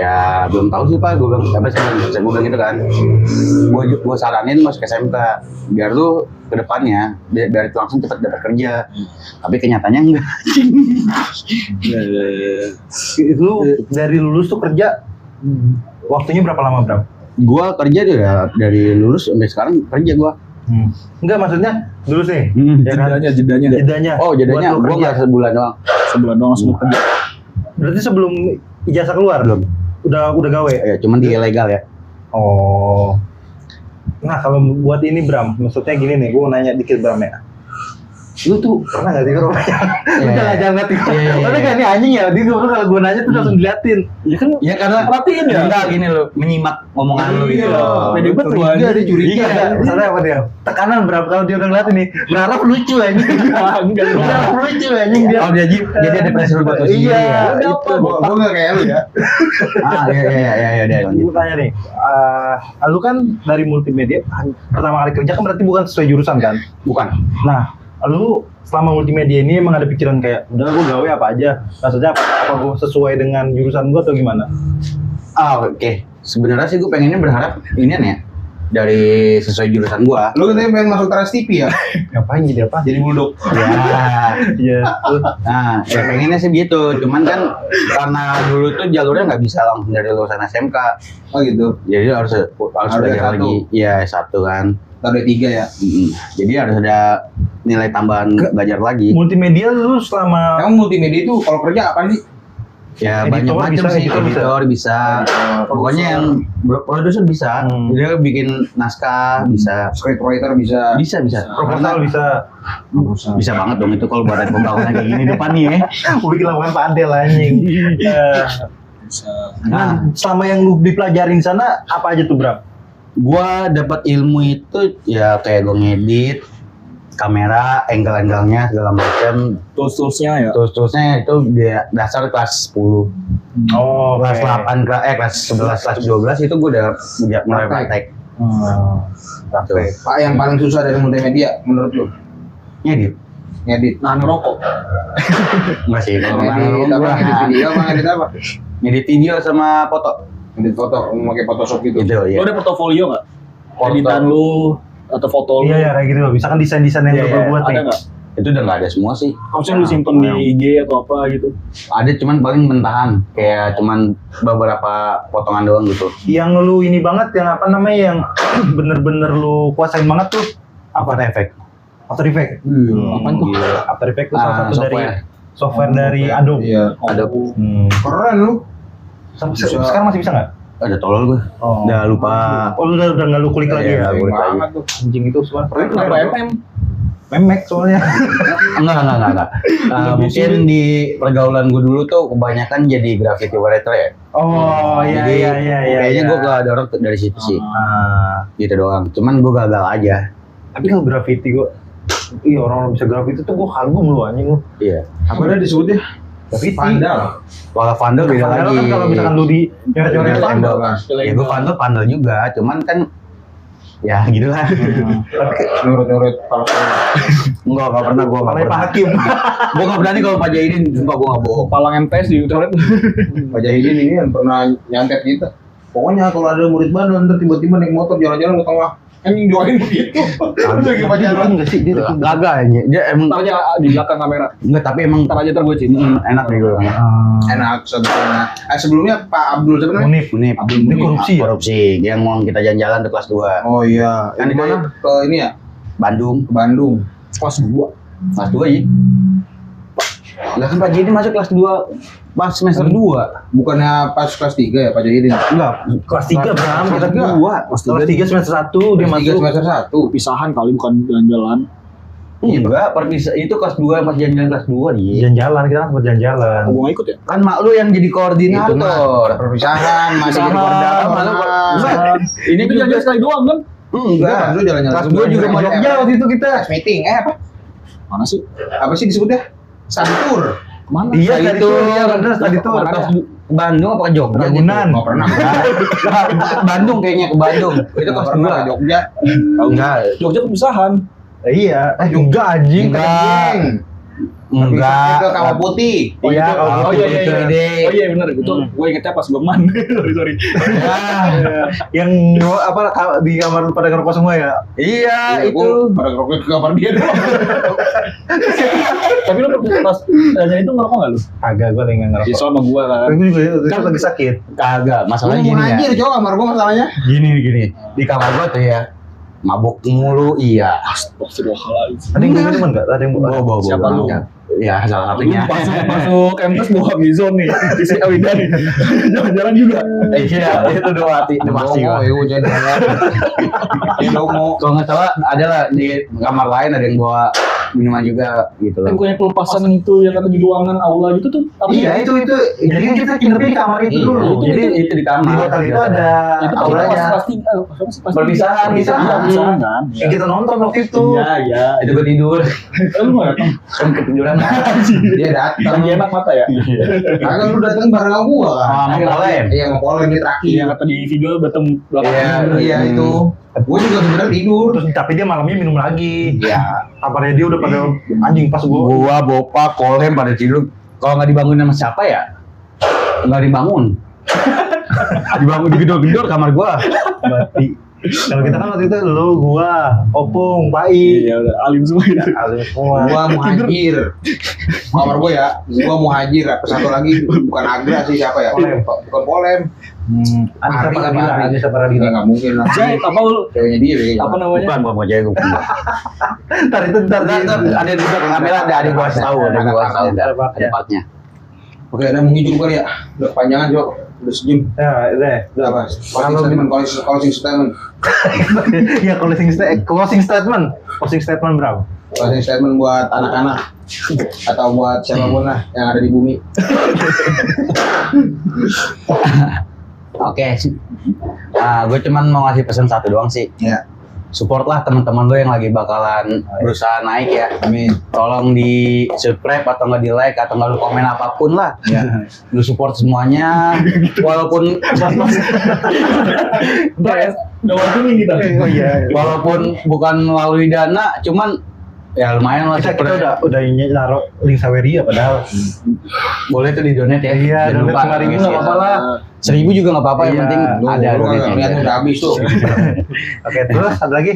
S2: Ya belum tahu sih Pak, gue bilang apa sih gue bilang gitu kan. Gue saranin masuk SMK biar lu kedepannya biar itu langsung cepat dapat kerja. Tapi kenyataannya enggak.
S5: Itu dari lulus tuh kerja waktunya berapa lama Bram?
S2: Gue kerja tuh ya dari lulus sampai sekarang kerja gue.
S5: Enggak, maksudnya lulus nih. Ya kan?
S3: Jedanya.
S2: Oh jadinya gue nggak sebulan doang.
S3: Sebulan doang langsung kerja.
S5: Berarti sebelum ijazah keluar
S2: Belum.
S5: Udah gawe.
S2: Ya cuman di ilegal ya.
S5: Oh. Nah kalau buat ini Bram, maksudnya gini nih, gue mau nanya dikit Bram ya. Lu tuh pernah nggak sih ke rumahnya? Lu jangan ngerti. Tapi kan ini anjing ya, dia kalau gue nanya tuh langsung diliatin.
S3: Ya kan.
S2: Ya karena
S3: perhatiin ya.
S2: Enggak gini lo menyimak omongan lu gitu.
S3: Pede banget lu.
S4: Curiga, dia curiga.
S5: Iya, misalnya apa dia? Tekanan berapa kalau dia udah ngeliatin nih, berharap lucu anjing.
S3: Enggak.
S5: Berharap lucu anjing dia.
S2: Oh dia jadi ada pressure buat lu sendiri
S5: Iya,
S2: ya.
S5: itu.
S4: Gua nggak kayak lu ya.
S2: Iya udah lanjut.
S5: Gue tanya nih, lu kan dari multimedia, pertama kali kerja kan berarti bukan sesuai jurusan kan?
S2: Bukan.
S5: Nah, lu selama multimedia ini emang ada pikiran kayak, udah gue gawe apa aja? Maksudnya apa gue sesuai dengan jurusan gue atau gimana?
S2: Oke. Sebenarnya sih gue pengennya berharap ini ya dari sesuai jurusan gua.
S4: Lu katanya pengen masuk Trans TV ya?
S5: Ngapain jadi apa?
S4: Jadi bulldog.
S2: Ya.
S5: Iya.
S2: Nah, ya pengennya sih gitu. Cuman kan karena dulu tuh jalurnya nggak bisa langsung dari lulusan SMK.
S4: Oh gitu.
S2: Jadi harus belajar lagi. Iya, S1 kan.
S4: Ada 3 ya.
S2: Jadi harus ada nilai tambahan belajar lagi.
S5: Multimedia lu selama
S4: Emang multimedia itu kalau kerja apa sih?
S2: Ya
S5: Editor
S2: banyak macam
S5: bisa,
S2: sih,
S5: editor
S2: editor bisa. Pokoknya yang produser bisa. Dia bikin naskah bisa.
S4: Scriptwriter bisa.
S2: Bisa.
S5: proposal bisa.
S2: Bisa banget dong itu kalau buat ada pembangunan kayak gini depan nih ya.
S5: Gue bikin lapangan pandel anjing. Nah, selama yang lu dipelajarin di sana apa aja tuh Bram?
S2: Gua dapat ilmu itu ya kayak gue ngedit kamera, angle-angle-nya segala macam.
S3: Tools-toolsnya ya.
S2: Terusnya itu dia dasar kelas 10.
S5: Oh,
S2: Kelas 8, kelas 11, kelas 12 itu gue udah mulai praktek. Tuh.
S4: Pak, yang paling susah dari multimedia menurut lu?
S2: Ngedit.
S4: Ngedit.
S3: Nahan rokok.
S2: Enggak sih, kalau
S4: Ngedit apa? Ngedit video apa? Ngedit apa?
S2: ngedit video sama foto.
S4: Ngedit foto, memakai Photoshop gitu.
S2: Gitu ya.
S3: Lu ada portofolio nggak? Editan lu atau foto lu?
S5: Iya kayak gitu. Bisa kan desain-desain yang
S2: Iya,
S5: lu buat
S3: Ada
S5: nih.
S3: nggak?
S2: Itu udah nggak ada semua sih.
S3: Harusnya lu simpen di IG atau apa gitu.
S2: Ada cuman paling mentahan, kayak cuman beberapa potongan doang gitu.
S5: Yang lu ini banget, yang apa namanya, yang bener-bener lu kuasain banget tuh
S2: Apa efek?
S5: After Effects.
S3: Apaan tuh?
S5: After Effects tuh salah satu dari software dari Adobe.
S4: Iya.
S2: Adobe.
S4: Keren lu.
S5: Sekarang masih bisa nggak?
S2: Ada tolol gue.
S5: Oh.
S2: Udah lupa.
S5: Oh, lu udah nggak lu kulik lagi
S2: Iya,
S5: ya?
S2: kulik lagi.
S4: Banget tuh.
S5: Anjing itu sebenarnya.
S3: Kenapa MM?
S5: memek soalnya.
S2: Enggak. Mungkin di pergaulan gue dulu tuh kebanyakan jadi graffiti writer ya.
S5: Oh
S2: Jadi kayaknya gue gak dorong dari situ sih. Gitu doang. Cuman gue gagal aja.
S5: Tapi kalau graffiti gue, iya orang bisa graffiti tuh gue kagum lu anjing lu.
S2: Iya.
S4: Apa dah disebutnya?
S5: Graffiti.
S4: Vandal.
S2: Kalau vandal beda
S5: Vandal
S2: lagi.
S5: kan kalau misalkan lu di nyoret-nyoret
S2: Iya,
S4: Vandal kan.
S2: Ya gue vandal juga. Cuman kan ya gitu lah.
S4: Nurut-nurut kalau
S2: Enggak pernah gue
S5: Kepalanya Pak Hakim.
S2: Gue gak berani kalau Pak Jahidin, sumpah gue gak bohong.
S3: Palang MTS di coret.
S4: Pak Jahidin ini yang pernah nyantet kita. Pokoknya kalau ada murid baru ntar tiba-tiba naik motor jalan-jalan ke tengah. Emang doain begitu. Lu lagi pacaran.
S5: Enggak sih dia.
S2: Gagah aja, dia emang
S3: Ntar aja di belakang kamera.
S2: enggak, tapi emang
S3: Ntar aja ntar gue cini.
S2: enak nih gue.
S4: Enak sebetulnya. Sebelumnya Pak Abdul sebenarnya.
S5: Munif. Ini korupsi ya?
S2: Korupsi, yang mau kita jalan-jalan ke kelas 2.
S4: Oh iya.
S2: Kan
S4: Di mana? Ke ini ya?
S2: Bandung,
S4: Ke Bandung.
S3: Kelas 2.
S2: kelas 2 ya. Lah kan Pak Jahidin masuk kelas 2 pas semester 2.
S4: Bukannya pas kelas 3 ya Pak Jahidin?
S5: Enggak, kelas 3 Bram, kita
S4: tiga.
S5: 2. Kelas 3 semester 1 dia
S4: Kelas 3
S5: masuk.
S4: semester 1.
S3: Pisahan kali bukan jalan-jalan.
S2: Enggak, perpisah itu kelas 2 pas jalan-jalan kelas 2 dia.
S5: Jalan-jalan kita kan berjalan-jalan.
S3: Gue gak ikut ya?
S2: Kan mak lu yang jadi
S4: Itu
S2: koordinator.
S4: mah perpisahan, masih jadi koordinator.
S2: Enggak, ini
S3: Itu jalan sekali doang kan?
S2: enggak.
S4: Lu jalan-jalan.
S2: Kelas 2 juga mau Jogja waktu itu kita.
S4: Kelas meeting, apa?
S3: Mana sih?
S4: Apa sih disebutnya? Study tour.
S3: Mana?
S5: Iya,
S2: Study
S5: tadi
S2: tour.
S5: tuh, iya bener tadi tuh.
S2: Kelas ke Bandung apa ke Jogja
S5: Ragunan.
S2: gitu?
S4: Nggak pernah.
S2: Bandung kayaknya ke Bandung. Itu
S4: Nggak
S2: kelas
S4: pernah
S2: 2.
S4: ke Jogja.
S2: Enggak.
S3: Jogja pisahan.
S5: Iya, enggak anjing.
S2: Enggak. Enggak.
S4: Ke Kawah Putih.
S5: Iya,
S3: Oh iya iya
S2: Itu
S3: iya.
S2: ide.
S3: Oh iya benar itu. Gue ingetnya pas Beman. Sorry.
S5: Yang apa di kamar pada ngerokok semua ya?
S2: Iya,
S4: Itu
S2: itu.
S4: pada ngerokok ke kamar dia doang.
S3: Tapi lu pas tanya itu ngerokok nggak lu?
S5: Agak gue lagi
S3: Di
S5: ngerokok.
S3: sama gua kan.
S5: Tapi gue juga itu lagi sakit.
S2: Kagak,
S4: Lu
S2: masalahnya
S4: mau
S2: gini ya.
S4: ngajir coba kamar gua masalahnya.
S2: Gini. Di kamar gua tuh ya mabuk mulu, iya.
S3: Astagfirullahaladzim.
S5: Ada yang gue minuman nggak? Ada yang
S2: Bawa.
S3: Siapa lu?
S2: Ya, salah
S3: Lu
S2: satunya.
S3: masuk MTS bawa Bizon nih. Isi Awinda nih. Jalan-jalan juga.
S2: Iya, itu dua hati, itu pasti gua.
S4: Dongo, jadi dongo.
S2: Kalau nggak salah ada lah di kamar lain ada yang bawa minuman juga gitu
S3: Tapi
S2: loh.
S3: bukannya pelepasan itu yang kata di ruangan aula gitu tuh. Apa
S5: Iya
S3: sih?
S5: itu. Jadi kan kita nginepnya di kamar itu
S2: Iya,
S5: dulu.
S2: jadi itu di
S5: di
S2: kamar.
S5: hotel itu ada
S3: Itu pas
S5: aulanya.
S3: pas tiga. Pas
S2: Perpisahan,
S3: Perpisahan kan.
S5: Yang kita nonton waktu itu.
S3: Iya.
S2: Itu gua tidur.
S3: Lu nggak datang?
S2: Kan ketiduran.
S4: Dia datang.
S3: Lagi enak mata ya.
S4: Kagak lu datang bareng sama gua kan.
S2: Sama Polem.
S4: Iya, sama Polem di terakhir.
S3: Iya kata di video datang belakang.
S4: Iya itu. Gua juga sebenarnya tidur.
S5: Terus tapi dia malamnya minum lagi.
S2: Iya.
S5: Kabarnya dia udah pada anjing pas
S2: Gua, Bopa, Kolem pada tidur. Kalau nggak dibangunin sama siapa ya? Nggak dibangun. Dibangun digedor-gedor kamar gua.
S5: mati. Kalau kita kan waktu itu lu, gua, Opung, Pai.
S3: Iya udah alim semua ya.
S5: Alim semua.
S4: Gua muhajir. Kamar gua ya. Gua muhajir. Satu lagi bukan Agra sih siapa ya?
S5: Polem.
S4: Bukan Polem.
S5: Anissa
S4: Ari,
S5: Paradila,
S4: Ari.
S5: Anissa Paradila.
S4: Nggak mungkin lah.
S3: Jahit apa lu?
S4: Ceweknya dia kayaknya.
S3: Apa namanya?
S2: Bukan jago.
S5: Ntar itu ntar
S2: Ada di belakang kamera ada gua kasih tahu, ada gua kasih tahu ada partnya.
S4: Oke, ada mau ngijur kali ya? Udah kepanjangan Jo. Udah sejam.
S5: Ya, deh.
S4: Udah apa? Closing statement.
S5: Ya closing statement. Closing statement berapa?
S4: Closing statement buat anak-anak atau buat siapapun lah yang ada di bumi.
S2: Oke, gue cuman mau ngasih pesan satu doang sih.
S4: Ya.
S2: Support lah teman-teman lo yang lagi bakalan berusaha naik ya.
S4: Amin.
S2: Tolong di subscribe atau nggak di like atau nggak lu komen apapun lah.
S4: Ya.
S2: Lu support semuanya. Walaupun
S3: Udah waktunya kita.
S5: Oh iya.
S2: walaupun bukan melalui dana, cuman ya lumayan lah.
S5: Kita udah naruh link Saweria padahal.
S2: Boleh tuh di donate ya.
S5: Iya,
S2: Jangan
S5: donate
S2: lupa.
S5: kemarin
S2: Nggak apa-apa lah. 1.000 juga nggak apa-apa, yang
S5: Iya.
S2: penting ada
S4: Lu
S2: donate.
S4: kan lihat udah habis tuh.
S5: Oke, terus ada lagi?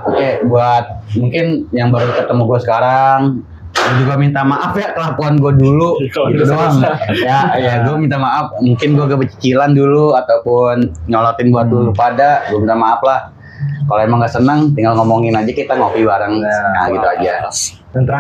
S2: Oke, buat mungkin yang baru ketemu gue sekarang, gue juga minta maaf ya kelakuan gue dulu,
S3: Kalau
S2: gitu
S3: udah
S2: doang.
S3: selesai.
S2: Ya, gue minta maaf. Mungkin gue kecicilan dulu ataupun nyolotin buat dulu pada, gue minta maaf lah. Kalau emang nggak senang, tinggal ngomongin aja kita ngopi bareng. Nah, gitu aja.
S5: Dan terakhir